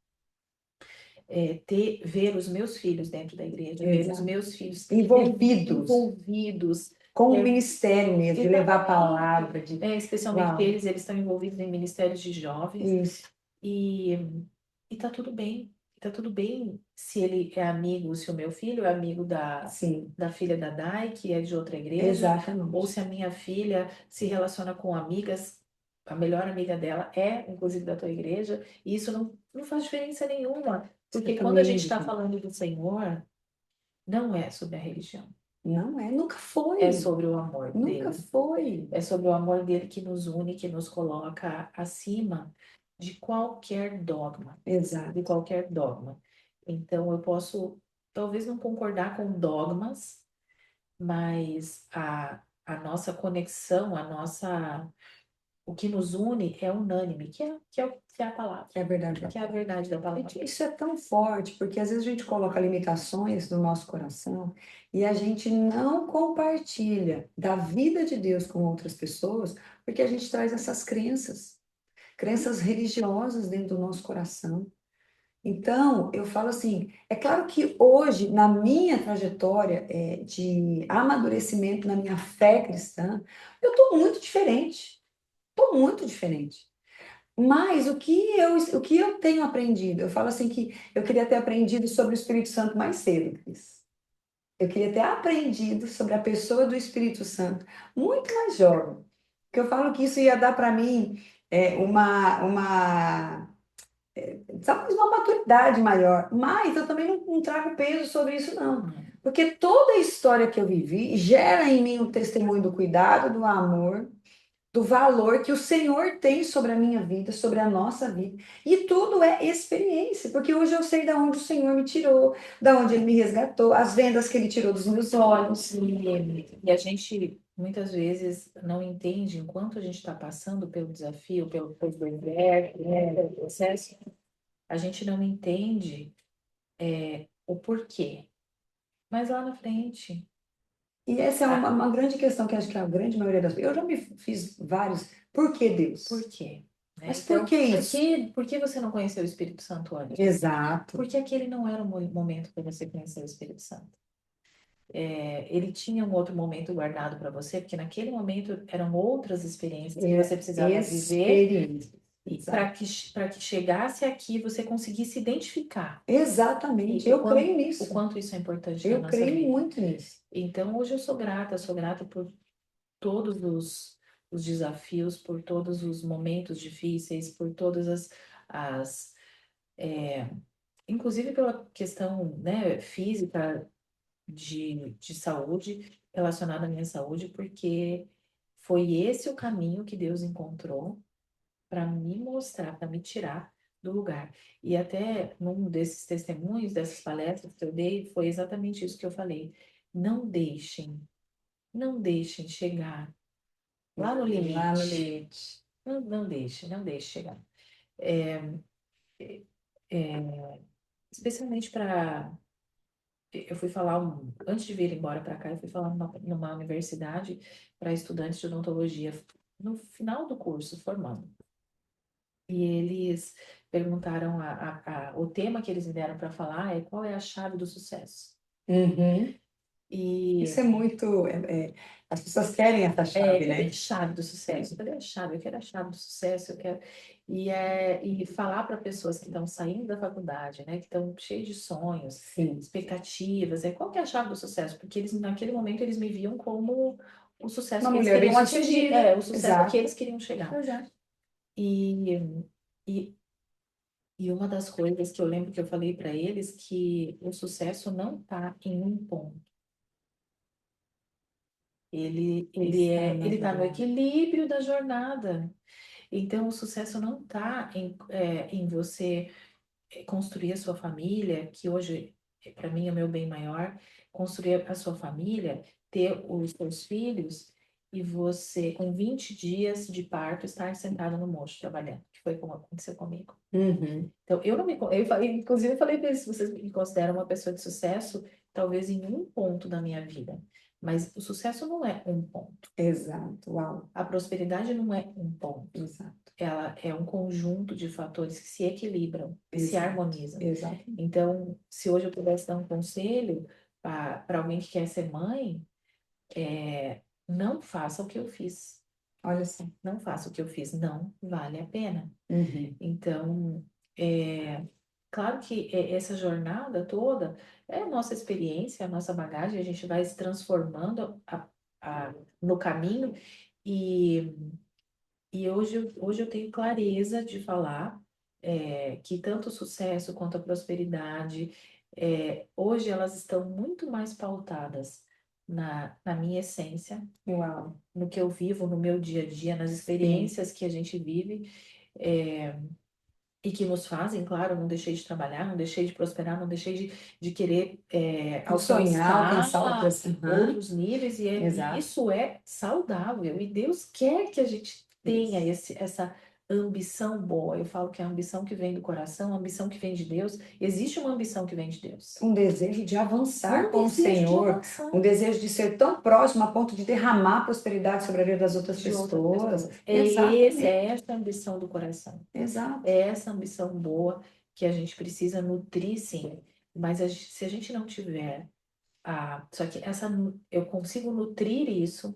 Ver os meus filhos dentro da igreja, ver os Exato. meus filhos Envolvidos envolvidos. com o é, ministério mesmo, de levar a Exatamente. palavra, de. Especialmente Uau, eles estão envolvidos em ministérios de jovens isso. e, e tá tudo bem. Tá tudo bem se ele é amigo, se o meu filho é amigo Sim, da filha da Dai, que é de outra igreja, ou exatamente. se a minha filha se relaciona com amigas, a melhor amiga dela é, inclusive, da tua igreja, e isso não faz diferença nenhuma, Você é porque tão quando a gente lindo, está gente. falando do Senhor, não é sobre a religião, Não é, nunca é foi. sobre o amor Nunca dele. foi. É sobre o amor dele que nos une, que nos coloca acima de qualquer dogma, de Exato. qualquer dogma. Então, eu posso, talvez não concordar com dogmas, mas a nossa conexão, o que nos une é unânime, que é a palavra, É verdade. que é a verdade da palavra. Gente, isso é tão forte, porque às vezes a gente coloca limitações no nosso coração e a gente não compartilha da vida de Deus com outras pessoas, porque a gente traz essas crenças religiosas dentro do nosso coração. Então, eu falo assim, é claro que hoje, na minha trajetória, de amadurecimento na minha fé cristã, eu estou muito diferente. Estou muito diferente. Mas o que eu tenho aprendido? Eu falo assim que eu queria ter aprendido sobre o Espírito Santo mais cedo, Cris. Eu queria ter aprendido sobre a pessoa do Espírito Santo muito mais jovem. Porque eu falo que isso ia dar para mim talvez uma maturidade maior. Mas eu também não trago peso sobre isso, não. Porque toda a história que eu vivi gera em mim um testemunho do cuidado, do amor, do valor que o Senhor tem sobre a minha vida, sobre a nossa vida. E tudo é experiência, porque hoje eu sei de onde o Senhor me tirou, da onde Ele me resgatou, as vendas que Ele tirou dos meus olhos. E a gente muitas vezes não entende enquanto a gente está passando pelo desafio, pelo deserto, né, pelo processo, a gente não entende o porquê. Mas lá na frente, E essa é uma, ah, uma grande questão que acho que a grande maioria das pessoas. Eu já me fiz vários. Por que por Deus? quê? Né? Mas por Então, que isso? por que você não conheceu o Espírito Santo antes? Exato. Porque aquele não era o momento para você conhecer o Espírito Santo. Ele tinha um outro momento guardado para você, porque naquele momento eram outras experiências que você precisava viver Experiência. para Exato. que chegasse aqui você conseguisse identificar Exatamente. o Eu creio quanto, o nisso. quanto isso é importante na Eu nossa creio vida. muito nisso. Então, hoje eu sou grata por todos os desafios, por todos os momentos difíceis, por todas as inclusive pela questão, né, física de saúde, relacionada à minha saúde, porque foi esse o caminho que Deus encontrou para me mostrar, para me tirar do lugar. E até num desses testemunhos, dessas palestras que eu dei, foi exatamente isso que eu falei. Não deixem, não deixem chegar lá no Lá no limite. limite. Não deixe chegar. É, especialmente para. Eu fui falar, antes de vir embora para cá, eu fui falar numa universidade para estudantes de odontologia, no final do curso, formando. E eles perguntaram, o tema que eles me deram para falar é qual é a chave do sucesso. Uhum. E Isso é muito. As pessoas querem essa chave, cadê a né? chave do sucesso? Cadê a chave? Eu quero a chave do sucesso, eu quero. E falar para pessoas que estão saindo da faculdade, né, que estão cheios de sonhos, Sim. expectativas, qual que é a chave do sucesso? Porque eles, naquele momento, eles me viam como o sucesso Uma que eles mulher queriam atingir, bem-sucedida. o sucesso que Exato. eles queriam chegar. Exato. E, e, e uma das coisas que eu lembro que eu falei para eles que o sucesso não está em um ponto. Está na Ele tá no jornada. equilíbrio da jornada. Então, o sucesso não está em você construir a sua família, que hoje, para mim, é o meu bem maior, construir a sua família, ter os seus filhos e você, com 20 dias de parto, estar sentado no mocho trabalhando, que foi como aconteceu comigo. Uhum. Então, eu não me. Inclusive, eu falei para eles: se vocês me consideram uma pessoa de sucesso, talvez em um ponto da minha vida. Mas o sucesso não é um ponto. Exato. Uau. A prosperidade não é um ponto. Exato. Ela é um conjunto de fatores que se equilibram, que se Exato. harmonizam. Exato. Então, se hoje eu pudesse dar um conselho para alguém que quer ser mãe, não faça o que eu fiz. Olha só. Não faça o que eu fiz. Não vale a pena. Uhum. Então, claro que essa jornada toda é a nossa experiência, a nossa bagagem, a gente vai se transformando no caminho e, hoje eu tenho clareza de falar que tanto o sucesso quanto a prosperidade, hoje elas estão muito mais pautadas na minha essência, Uau. no que eu vivo, no meu dia a dia, nas Sim. experiências que a gente vive. é, e que nos fazem, claro, não deixei de trabalhar, não deixei de prosperar, não deixei de querer De sonhar, alcançar alcançar outras. Uhum. outros níveis, e Exato. isso é saudável, e Deus quer que a gente tenha essa ambição boa. Eu falo que é a ambição que vem do coração, a ambição que vem de Deus. Existe uma ambição que vem de Deus. Um desejo de avançar Um com o desejo de Senhor, avançar um desejo de ser tão próximo a ponto de derramar prosperidade sobre a vida das outras de outras pessoas. pessoas. Exatamente, É essa a ambição do coração. exato. É essa ambição boa que a gente precisa nutrir, sim. Mas se a gente não tiver só que eu consigo nutrir isso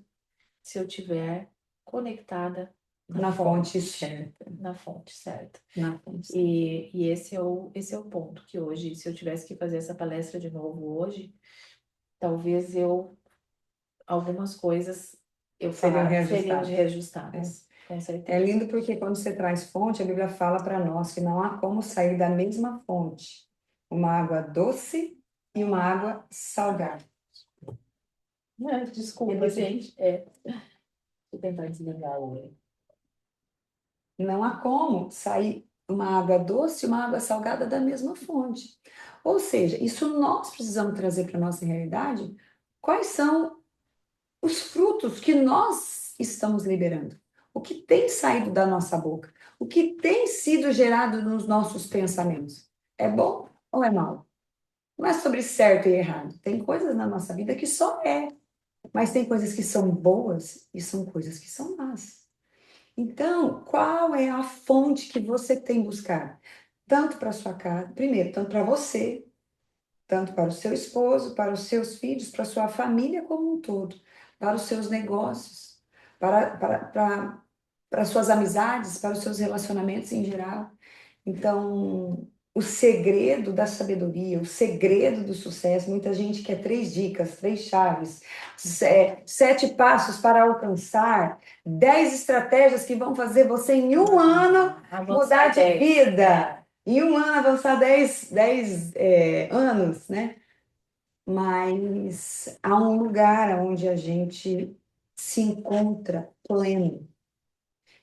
se eu tiver conectada Na fonte certa. na fonte certa. Na fonte certa. E esse é o ponto que hoje, se eu tivesse que fazer essa palestra de novo hoje, talvez algumas coisas Seriam seriam reajustados. reajustadas, com É certeza. lindo porque quando você traz fonte, a Bíblia fala para nós que não há como sair da mesma fonte uma água doce e uma água salgada. Desculpa, gente. Deixa eu tentar desligar o. Não há como sair uma água doce e uma água salgada da mesma fonte. Ou seja, isso nós precisamos trazer para a nossa realidade. Quais são os frutos que nós estamos liberando? O que tem saído da nossa boca? O que tem sido gerado nos nossos pensamentos? É bom ou é mal? Não é sobre certo e errado. Tem coisas na nossa vida que só é, mas tem coisas que são boas e são coisas que são más. Então, qual é a fonte que você tem buscado? Tanto para sua casa, primeiro, tanto para você, tanto para o seu esposo, para os seus filhos, para a sua família como um todo, para os seus negócios, para as suas amizades, para os seus relacionamentos em geral. Então, o segredo da sabedoria, o segredo do sucesso, muita gente quer 3 dicas, 3 chaves, 7 passos para alcançar, 10 estratégias que vão fazer você em um ano mudar Avançar de 10. vida. Em um ano avançar 10 anos, né? Mas há um lugar onde a gente se encontra pleno.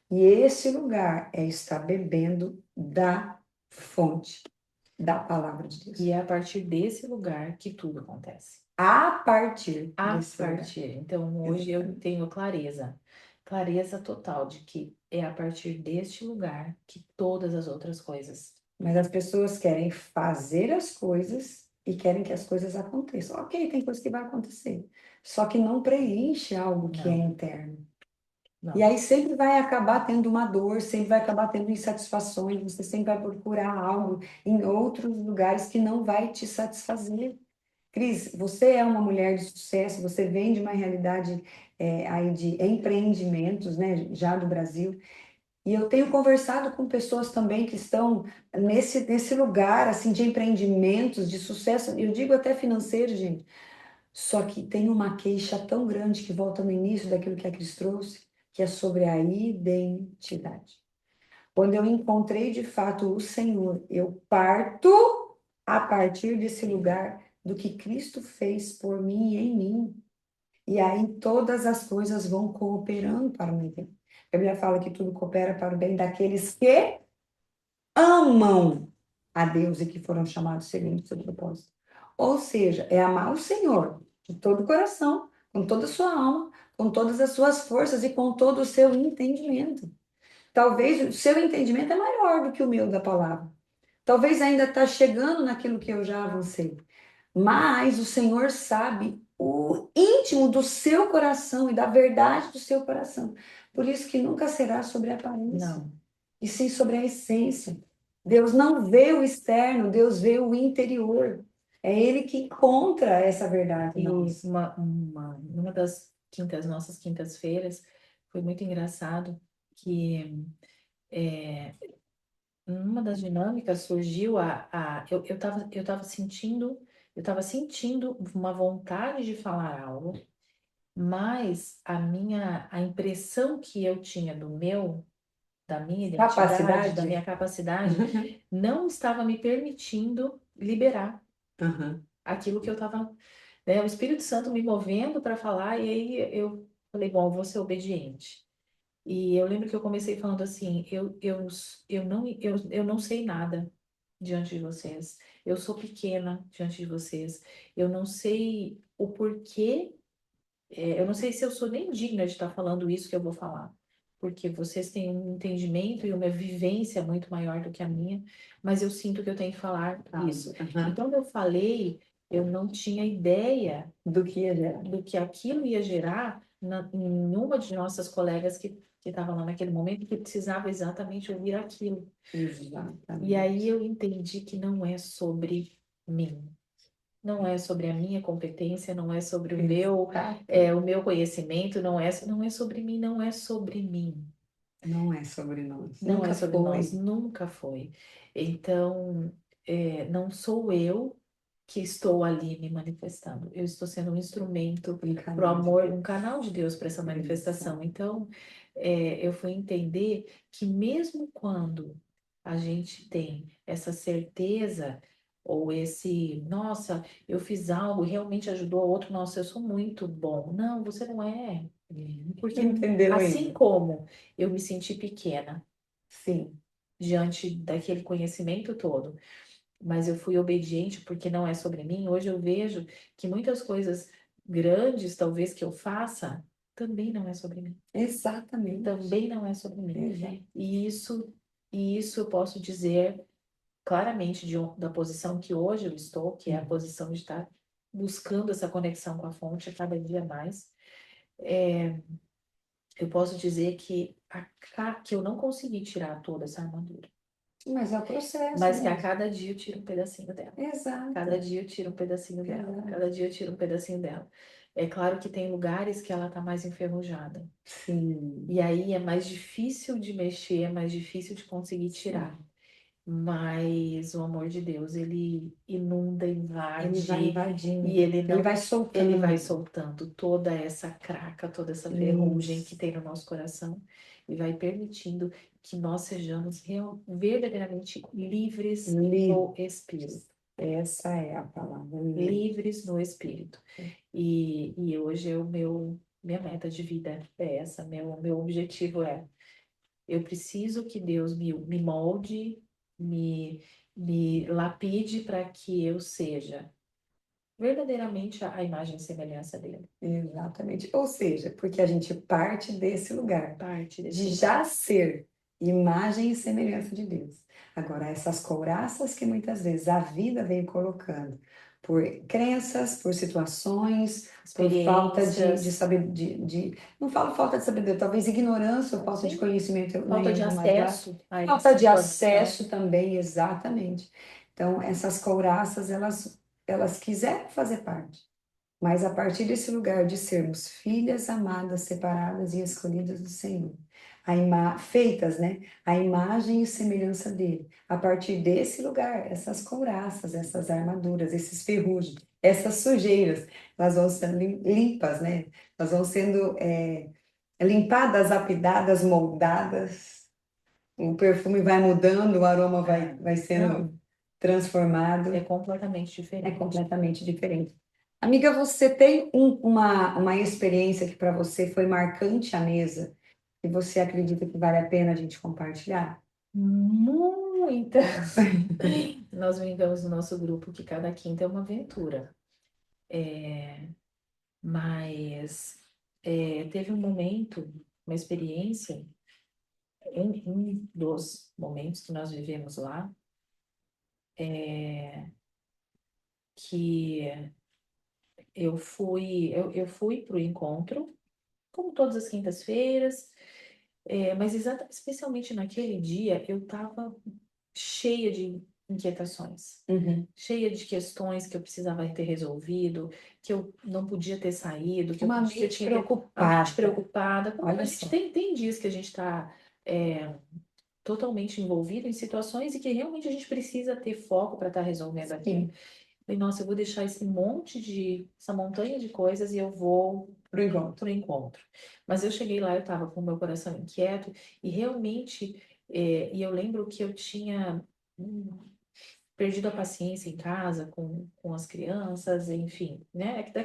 E esse lugar é estar bebendo da fonte da palavra de Deus. E é a partir desse lugar que tudo acontece. A partir A desse lugar. partir. Então, hoje eu tenho clareza total de que é a partir deste lugar que todas as outras coisas. Mas as pessoas querem fazer as coisas e querem que as coisas aconteçam. Ok, tem coisa que vai acontecer. Só que não preenche algo que é Não, interno. E não. aí sempre vai acabar tendo uma dor, sempre vai acabar tendo insatisfações, você sempre vai procurar algo em outros lugares que não vai te satisfazer. Cris, você é uma mulher de sucesso, você vem de uma realidade aí de empreendimentos, né, já do Brasil. E eu tenho conversado com pessoas também que estão nesse lugar assim de empreendimentos, de sucesso, eu digo até financeiro, gente. Só que tem uma queixa tão grande que volta no início daquilo que a Cris trouxe, que é sobre a identidade. Quando eu encontrei de fato o Senhor, eu parto a partir desse lugar do que Cristo fez por mim e em mim. E aí todas as coisas vão cooperando para o meu bem. A Bíblia fala que tudo coopera para o bem daqueles que amam a Deus e que foram chamados segundo o seu propósito. Ou seja, é amar o Senhor de todo o coração, com toda a sua alma, com todas as suas forças e com todo o seu entendimento. Talvez o seu entendimento é maior do que o meu da palavra. Talvez ainda está chegando naquilo que eu já avancei. Mas o Senhor sabe o íntimo do seu coração e da verdade do seu coração. Por isso que nunca será sobre a aparência, Não. e sim sobre a essência. Deus não vê o externo, Deus vê o interior. É Ele que encontra essa verdade em E nós. numa das nossas quintas-feiras, foi muito engraçado que numa das dinâmicas surgiu eu tava sentindo uma vontade de falar algo, mas a impressão que eu tinha da minha identidade, da minha Capacidade? capacidade, não estava me permitindo liberar Uhum. aquilo que eu estava, né, o Espírito Santo me movendo para falar, e aí eu falei, bom, eu vou ser obediente. E eu lembro que eu comecei falando assim, eu não sei nada diante de vocês, eu sou pequena diante de vocês, eu não sei o porquê, eu não sei se eu sou nem digna de estar falando isso que eu vou falar, porque vocês têm um entendimento e uma vivência muito maior do que a minha, mas eu sinto que eu tenho que falar isso. Aham. E quando eu falei, eu não tinha ideia Do que ia gerar. do que aquilo ia gerar em uma de nossas colegas que estava lá naquele momento, que precisava exatamente ouvir aquilo. E Exatamente. aí eu entendi que não é sobre mim. Não é sobre a minha competência, não é sobre Exato. o meu conhecimento, não é sobre mim, não é sobre mim. Não é sobre nós. Não é Nunca sobre nós, foi. nunca foi. Então, não sou eu que estou ali me manifestando. Eu estou sendo um instrumento Um para o canal de amor, um canal de Deus para essa manifestação. bênção. Então, eu fui entender que mesmo quando a gente tem essa certeza ou nossa, eu fiz algo, realmente ajudou o outro, nossa, eu sou muito bom. Não, você não é. Porque Não entendeu assim ainda? como eu me senti pequena Sim. diante daquele conhecimento todo, mas eu fui obediente porque não é sobre mim. Hoje eu vejo que muitas coisas grandes, talvez que eu faça, também não é sobre mim. Exatamente. Também não é sobre mim. Exato. E isso eu posso dizer claramente da posição que hoje eu estou, que é a posição de estar buscando essa conexão com a fonte cada dia mais. Eu posso dizer que eu não consegui tirar toda essa armadura. Mas é o processo Mas que a mesmo. cada dia eu tiro um pedacinho dela. Cada Exato. dia eu tiro um pedacinho dela. Exato. Cada dia eu tiro um pedacinho dela. É claro que tem lugares que ela tá mais enferrujada. Sim. E aí é mais difícil de mexer, é mais difícil de conseguir tirar. Mas o amor de Deus, ele inunda, Ele vai invade, e invadindo. ele Ele não, vai ele vai soltando. soltando toda essa craca, toda essa ferrugem que Isso. tem no nosso coração e vai permitindo que nós sejamos verdadeiramente livres no Livre. espírito. Essa é a palavra. Livre. Livres no espírito. E hoje minha meta de vida é essa, meu objetivo é eu preciso que Deus me molde, me, me lapide para que eu seja verdadeiramente a imagem e semelhança dele. Exatamente. Ou seja, porque a gente parte desse lugar Parte desse de lugar. já ser imagem e semelhança de Deus. Agora, essas couraças que muitas vezes a vida vem colocando por crenças, por situações, por falta de Experiências, saber, não falo falta de sabedoria, talvez ignorância ou falta de sim, conhecimento falta em de algumas áreas, acesso a falta essa de informação. acesso também, exatamente. Então, essas couraças, elas quiseram fazer parte. Mas a partir desse lugar de sermos filhas amadas, separadas e escolhidas do Senhor, feitas, né? A imagem e semelhança dele. A partir desse lugar, essas couraças, essas armaduras, esses ferrugem, essas sujeiras, elas vão sendo limpas, né? Elas vão sendo limpadas, lapidadas, moldadas. O perfume vai mudando, o aroma vai sendo Não, transformado. é completamente É diferente. completamente diferente. Amiga, você tem uma experiência que para você foi marcante à mesa e você acredita que vale a pena a gente compartilhar? Muitas. Nós brincamos no nosso grupo que cada quinta é uma aventura. Mas teve um momento, uma experiência, um dos momentos que nós vivemos lá, que eu fui para o encontro, como todas as quintas-feiras, mas especialmente naquele dia eu estava cheia de inquietações, Uhum. cheia de questões que eu precisava ter resolvido, que eu não podia ter saído, que Uma eu mente tinha que ter a mente preocupada. preocupada. Como a Olha gente só. tem dias que a gente está totalmente envolvido em situações e que realmente a gente precisa ter foco para estar resolvendo aquilo. Sim, Falei, nossa, eu vou deixar essa montanha de coisas e eu vou pro encontro. para o encontro. Mas eu cheguei lá, eu estava com o meu coração inquieto e realmente, e eu lembro que eu tinha perdido a paciência em casa com as crianças, enfim, né? É que A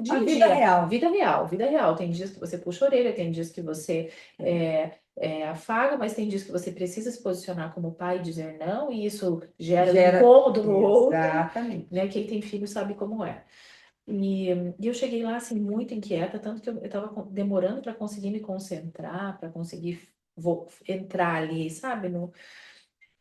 dia a vida dia, real. vida real, vida real. Tem dias que você puxa a orelha, tem dias que você afaga, mas tem dias que você precisa se posicionar como pai e dizer não, e isso gera um Gera. incômodo no outro, Exatamente. né? Quem tem filho sabe como é. E eu cheguei lá assim muito inquieta, tanto que eu estava demorando para conseguir me concentrar, para conseguir entrar ali, sabe?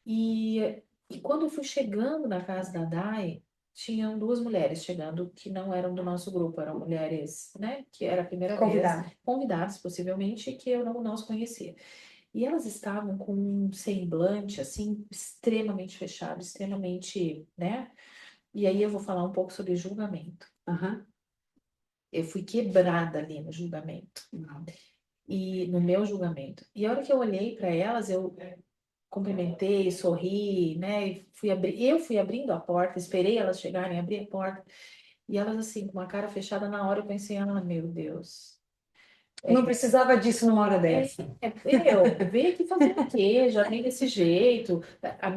E quando eu fui chegando na casa da Dai, tinham duas mulheres chegando que não eram do nosso grupo, eram mulheres, né, que era a primeira vez, Convidado. convidadas possivelmente, que eu não os conhecia. E elas estavam com um semblante, assim, extremamente fechado, extremamente, né? E aí eu vou falar um pouco sobre julgamento. Aham. Eu fui quebrada ali no julgamento, e no meu julgamento. E a hora que eu olhei para elas, eu cumprimentei, sorri, né? E eu fui abrindo a porta, esperei elas chegarem, abri a porta. E elas, assim, com uma cara fechada, na hora eu pensei, ah, meu Deus. Não precisava disso numa hora dessa. Veio aqui fazer o quê? Já vem desse jeito. A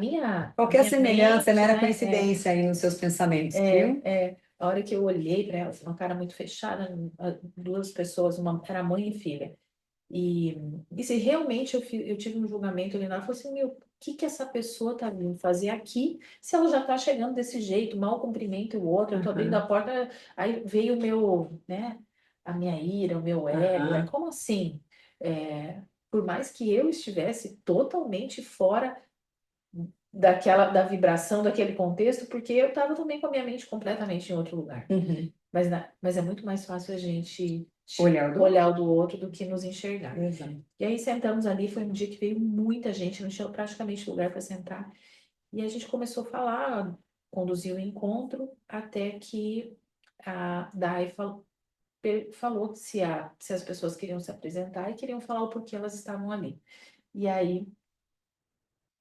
Qualquer minha semelhança, mente, mera né? coincidência aí nos seus pensamentos, viu? A hora que eu olhei para elas, uma cara muito fechada, duas pessoas, era mãe e filha. E, e se realmente eu tive um julgamento ali na hora, eu falei assim, meu, o que que essa pessoa tá vindo fazer aqui se ela já tá chegando desse jeito, mal cumprimenta o outro, eu tô abrindo a Aham, porta, aí veio o meu, né, a minha ira, o meu ego, aham. como assim? Por mais que eu estivesse totalmente fora da vibração daquele contexto, porque eu estava também com a minha mente completamente em outro lugar. Uhum. Mas é muito mais fácil a gente Olhar do olhar outro. o do outro do que nos enxergar. Exato. E aí sentamos ali, foi um dia que veio muita gente, não tinha praticamente lugar para sentar. E a gente começou a falar, conduziu o encontro, até que a Dai falou se as pessoas queriam se apresentar e queriam falar o porquê elas estavam ali. E aí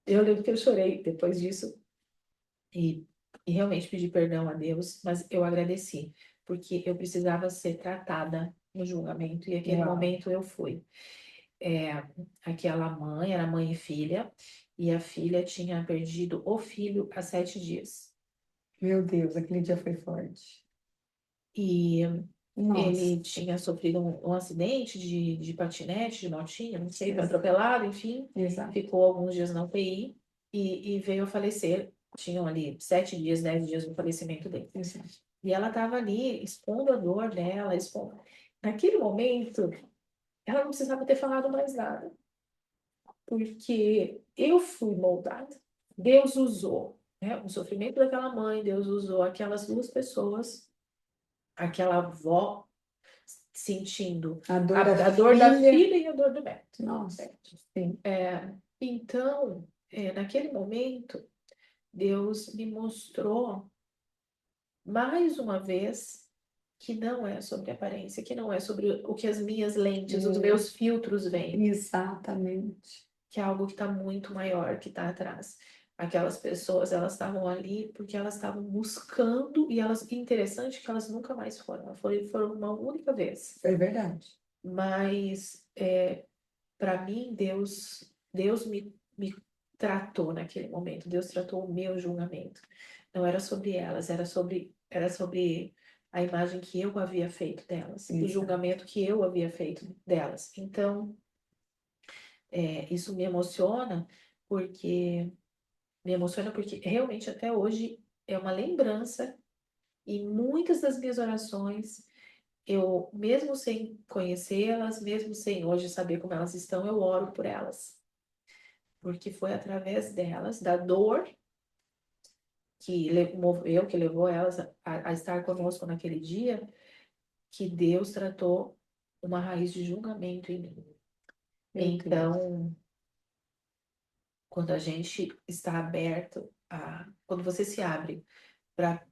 eu lembro que eu chorei depois disso e, e realmente pedi perdão a Deus, mas eu agradeci, porque eu precisava ser tratada no julgamento e aquele Uau. momento eu fui. É, aquela mãe, era mãe e filha, e a filha tinha perdido o filho há 7 dias. Meu Deus, aquele dia foi forte. E Nossa, ele tinha sofrido um acidente de patinete, de motinha, não sei, foi atropelado, enfim, exato. ficou alguns dias na UTI e veio a falecer. Tinham ali 7 dias, 10 dias do falecimento dele. Exato. E ela estava ali expondo a dor dela, expondo. Naquele momento, ela não precisava ter falado mais nada, porque eu fui moldada. Deus usou, né, o sofrimento daquela mãe, Deus usou aquelas duas pessoas, aquela avó sentindo A dor da a dor da filha. filha e a dor do neto. Nossa, sim. Então, naquele momento, Deus me mostrou mais uma vez que não é sobre aparência, que não é sobre o que as minhas lentes, os É, meus filtros veem, exatamente. que é algo que está muito maior que está atrás. Aquelas pessoas, elas estavam ali porque elas estavam buscando e interessante que elas nunca mais foram, foram uma única vez. É verdade. Mas para mim, Deus me tratou naquele momento. Deus tratou o meu julgamento. Não era sobre elas, era sobre a imagem que eu havia feito delas, o Exato. julgamento que eu havia feito delas. Então, isso porque me emociona porque realmente até hoje é uma lembrança e muitas das minhas orações eu, mesmo sem conhecê-las, mesmo sem hoje saber como elas estão, eu oro por elas. Porque foi através delas, da dor que moveu, que levou elas a estar conosco naquele dia, que Deus tratou uma raiz de julgamento em mim. Meu Deus. Então, quando a gente está quando você se abre para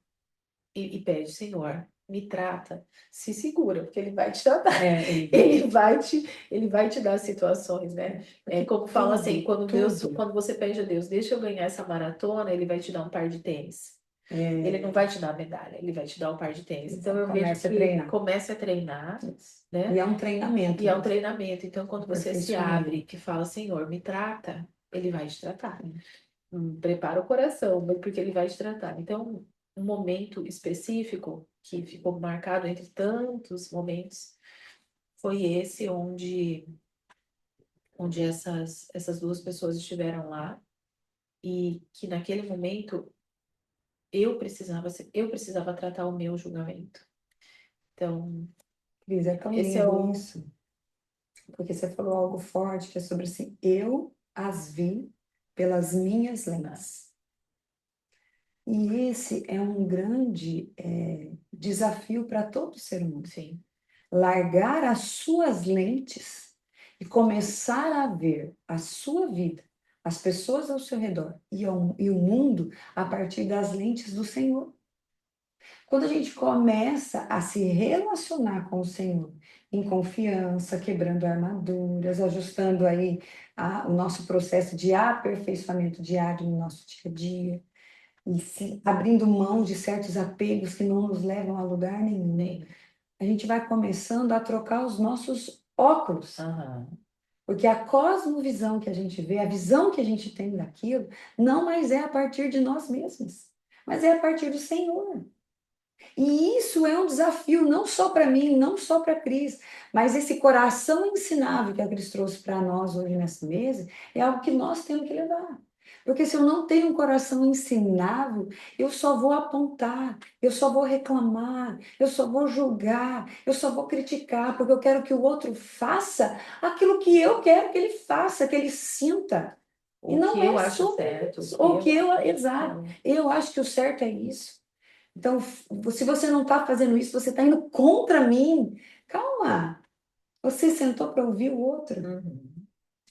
e pede, Senhor, me trata, se segura, porque Ele vai te tratar. Ele vai. Ele vai te dar situações, né? Porque Como fala assim, tudo, tudo. quando você pede a Deus, deixa eu ganhar essa maratona, Ele vai te dar um par de tênis. Ele não É, vai te dar a medalha, Ele vai te dar um par de tênis. Então eu vejo comece a que treinar. comece a treinar, Isso. E né? é um treinamento, E é um né? treinamento. Então, quando você se abre, Aperfeiçoamento. que fala, Senhor, me trata, Ele vai te tratar. Prepara o coração, porque Ele vai te tratar. Então, um momento específico que ficou marcado entre tantos momentos foi esse onde essas duas pessoas estiveram lá e que naquele momento eu precisava tratar o meu julgamento. Então, Cris, é tão esse é lindo o... isso, porque você falou algo forte que é sobre assim, eu as vi pelas minhas lentes. E esse é um grande desafio para todo ser humano. Sim, Largar as suas lentes e começar a ver a sua vida, as pessoas ao seu redor e o mundo a partir das lentes do Senhor. Quando a gente começa a se relacionar com o Senhor em confiança, quebrando armaduras, ajustando aí o nosso processo de aperfeiçoamento diário no nosso dia a dia, e se abrindo mão de certos apegos que não nos levam a lugar nenhum, sim. a gente vai começando a trocar os nossos óculos, Aham. porque a cosmovisão que a gente vê, a visão que a gente tem daquilo, não mais é a partir de nós mesmos, mas é a partir do Senhor. E isso é um desafio não só para mim, não só para a Cris, mas esse coração ensinável que a Cris trouxe para nós hoje nessa mesa é algo que nós temos que levar. Porque se eu não tenho um coração ensinável, eu só vou apontar, eu só vou reclamar, eu só vou julgar, eu só vou criticar, porque eu quero que o outro faça aquilo que eu quero que ele faça, que ele sinta. E O que não eu é acho sobre certo, o isso. que Ou que eu... eu, exato, Então, eu acho que o certo é isso. Então, se você não está fazendo isso, você está indo contra mim. Calma. Você sentou para ouvir o outro. uhum.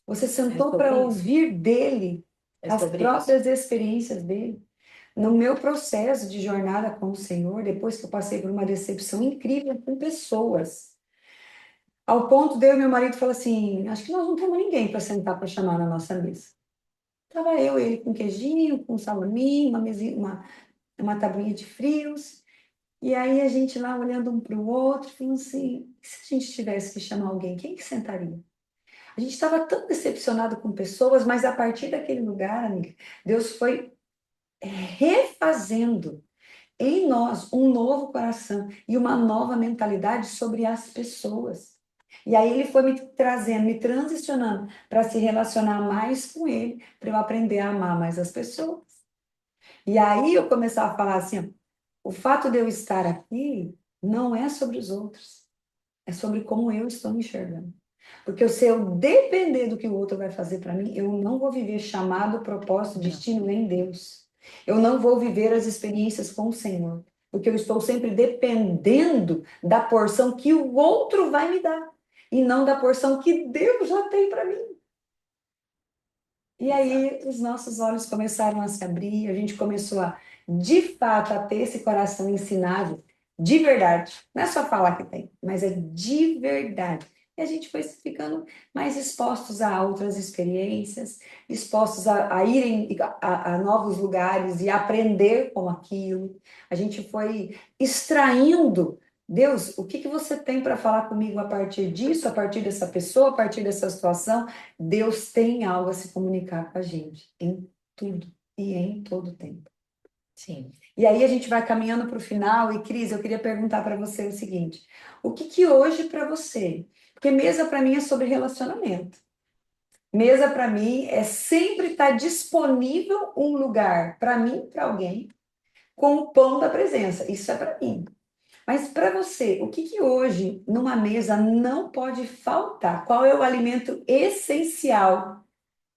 Você É sentou para sobre isso. ouvir dele É as sobre isso. próprias experiências dele. No meu processo de jornada com o Senhor, depois que eu passei por uma decepção incrível com pessoas, ao ponto de eu e meu marido falar assim, acho que nós não temos ninguém para sentar para chamar na nossa mesa. Tava eu, ele com queijinho, com salaminho, uma mesinha, uma tabuinha de frios. E aí a gente lá olhando um para o outro, falando assim, e se a gente tivesse que chamar alguém, quem que sentaria? A gente estava tão decepcionado com pessoas, mas a partir daquele lugar, amiga, Deus foi refazendo em nós um novo coração e uma nova mentalidade sobre as pessoas. E aí ele foi me trazendo, me transicionando para se relacionar mais com ele, para eu aprender a amar mais as pessoas. E aí eu começava a falar assim, ó, o fato de eu estar aqui não é sobre os outros, é sobre como eu estou me enxergando. Porque se eu depender do que o outro vai fazer para mim, eu não vou viver chamado, propósito, Não. destino em Deus. Eu não vou viver as experiências com o Senhor, porque eu estou sempre dependendo da porção que o outro vai me dar e não da porção que Deus já tem para mim. E Exato. aí os nossos olhos começaram a se abrir, a gente começou a, de fato, a ter esse coração ensinável, de verdade. Não é só falar que tem, mas é de verdade. E a gente foi ficando mais expostos a outras experiências, expostos a irem a novos lugares e aprender com aquilo. A gente foi extraindo. Deus, o que que você tem para falar comigo a partir disso, a partir dessa pessoa, a partir dessa situação? Deus tem algo a se comunicar com a gente em tudo e em todo tempo. Sim. E aí a gente vai caminhando para o final e Cris, eu queria perguntar para você o seguinte: o que que hoje para você? Porque mesa para mim é sobre relacionamento. Mesa para mim é sempre estar disponível um lugar para mim, para alguém, com o pão da presença. Isso é para mim. Mas para você, o que que hoje numa mesa não pode faltar? Qual é o alimento essencial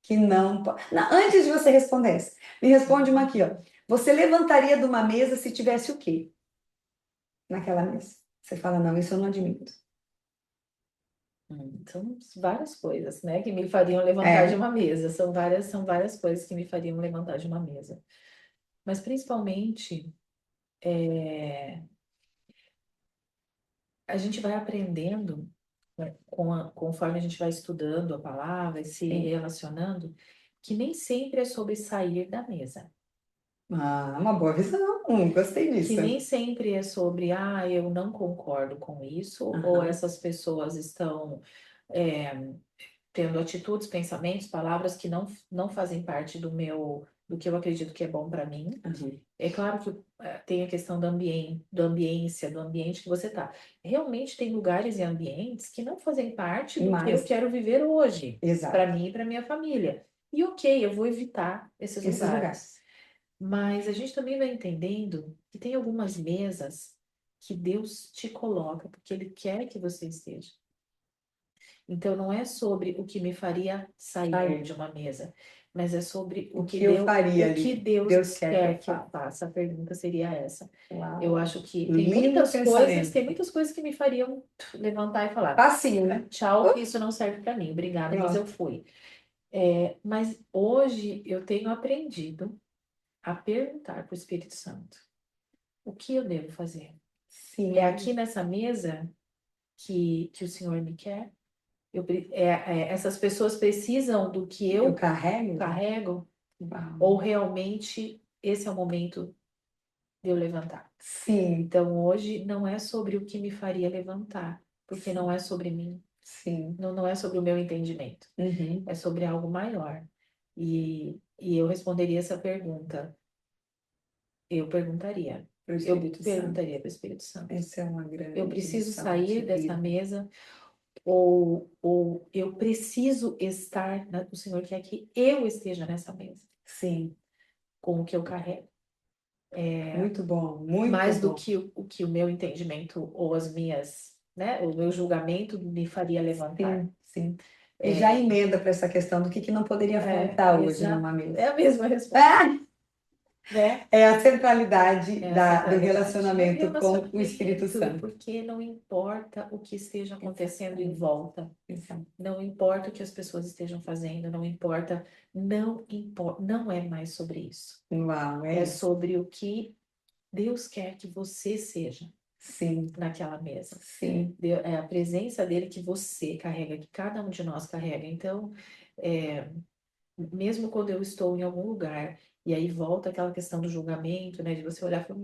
que não pode. Antes de você responder essa, me responde uma aqui, ó. Você levantaria de uma mesa se tivesse o quê naquela mesa? Você fala, não, isso eu não admito. São várias coisas, né, que me fariam levantar de É. uma mesa. São várias coisas que me fariam levantar de uma mesa. Mas principalmente, é, a gente vai aprendendo, né, conforme a gente vai estudando a palavra e se Sim. relacionando, que nem sempre é sobre sair da mesa. Ah, uma boa visão. Gostei Que disso. nem sempre é sobre, eu não concordo com isso, ou Aham. essas pessoas estão é, tendo atitudes, pensamentos, palavras que não fazem parte do que eu acredito que é bom para mim. Aham. É claro que tem a questão do ambiente que você está. Realmente tem lugares e ambientes que não fazem parte do que eu Mas, quero viver hoje, para exato. mim e para minha família. E ok, eu vou evitar esses Esses lugares. lugares. Mas a gente também vai entendendo que tem algumas mesas que Deus te coloca, porque Ele quer que você esteja. Então, não é sobre o que me faria sair Sair. de uma mesa, mas é sobre O que eu faria o que ali? Deus Deus quer que eu quer que eu faça. faça. A pergunta seria essa. Eu Uau. acho que Lindo tem pensamento. muitas coisas que me fariam levantar e falar, Facinho, né? tchau, que isso não serve para mim, obrigada, mas eu Pronto. fui. Mas hoje eu tenho aprendido a perguntar para o Espírito Santo, o que eu devo fazer? É aqui Sim. nessa mesa que o Senhor me quer? Essas pessoas precisam do que Eu eu carrego? carrego? Ou Uau. realmente esse é o momento de eu levantar? Sim. Então, hoje não é sobre o que me faria levantar, porque não é sobre mim, Sim. não é sobre o meu entendimento, Uhum. é sobre algo maior. E eu responderia essa pergunta, eu perguntaria, Para o eu Espírito Santo. perguntaria para o Espírito Santo, Essa é uma eu grande preciso lição de sair dessa vida. mesa ou eu preciso estar, o Senhor quer que eu esteja nessa mesa, Sim. com o que eu carrego. Muito bom, muito Mais do bom. que o que o meu entendimento ou as minhas, né, o meu julgamento me faria levantar. Sim, sim. E já É, emenda para essa questão do que não poderia é, faltar hoje exa, numa é mesa. a mesma resposta, Ah, né? é a centralidade É a do centralidade. É o relacionamento com o Espírito relacionamento, Santo. porque não importa o que esteja acontecendo em Exatamente. volta, Exato. não importa o que as pessoas estejam fazendo, não importa, não é mais sobre isso. Uau, é É isso. sobre o que Deus quer que você seja Sim, naquela mesa. sim. É a presença dele que você carrega, que cada um de nós carrega. Então, é, mesmo quando eu estou em algum lugar, e aí volta aquela questão do julgamento, né, de você olhar e falar,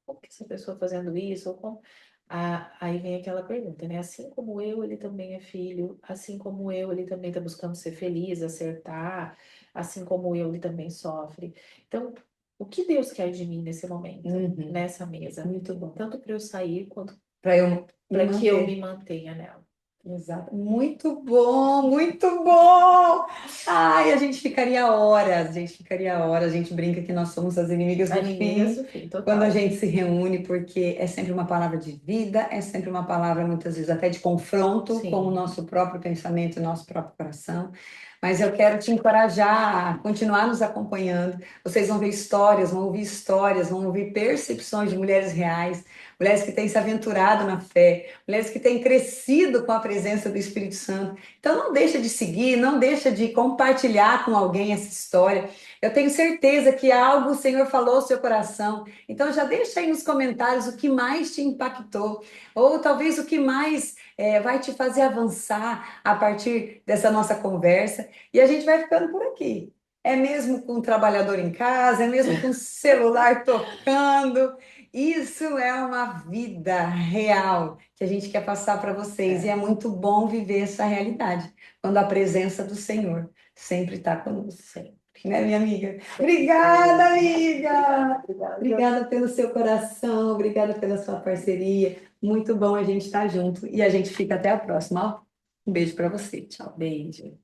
como que essa pessoa fazendo isso? Ou como... aí vem aquela pergunta, né? Assim como eu, ele também é filho, assim como eu, ele também está buscando ser feliz, acertar, assim como eu, ele também sofre. Então, o que Deus quer de mim nesse momento, Uhum. nessa mesa? Muito bom. Tanto para eu sair quanto Para eu me para que eu me manter. mantenha nela. Exato. Muito bom, muito bom! Ai, a gente ficaria horas, a gente brinca que nós somos as inimigas do Inimigas do fim fim, quando a total. gente se reúne, porque é sempre uma palavra de vida, é sempre uma palavra, muitas vezes, até de confronto com o Sim, nosso próprio pensamento, o nosso próprio coração. Mas eu quero te encorajar a continuar nos acompanhando. Vocês vão ver histórias, vão ouvir histórias, vão ouvir percepções de mulheres reais, mulheres que têm se aventurado na fé, mulheres que têm crescido com a presença do Espírito Santo. Então não deixa de seguir, não deixa de compartilhar com alguém essa história. Eu tenho certeza que algo o Senhor falou ao seu coração. Então já deixa aí nos comentários o que mais te impactou, ou talvez o que mais vai te fazer avançar a partir dessa nossa conversa. E a gente vai ficando por aqui. É mesmo com o trabalhador em casa, é mesmo com o celular tocando. Isso é uma vida real que a gente quer passar para vocês e é é, muito bom viver essa realidade, quando a presença do Senhor sempre está conosco, sempre, né, minha amiga? sempre. Obrigada, Obrigada, amiga! obrigada. Obrigada pelo seu coração, obrigada pela sua parceria. Muito bom a gente estar junto e a gente fica até a próxima. Ó, um beijo para você. Tchau. Beijo.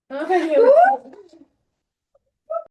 Ai, meu Deus.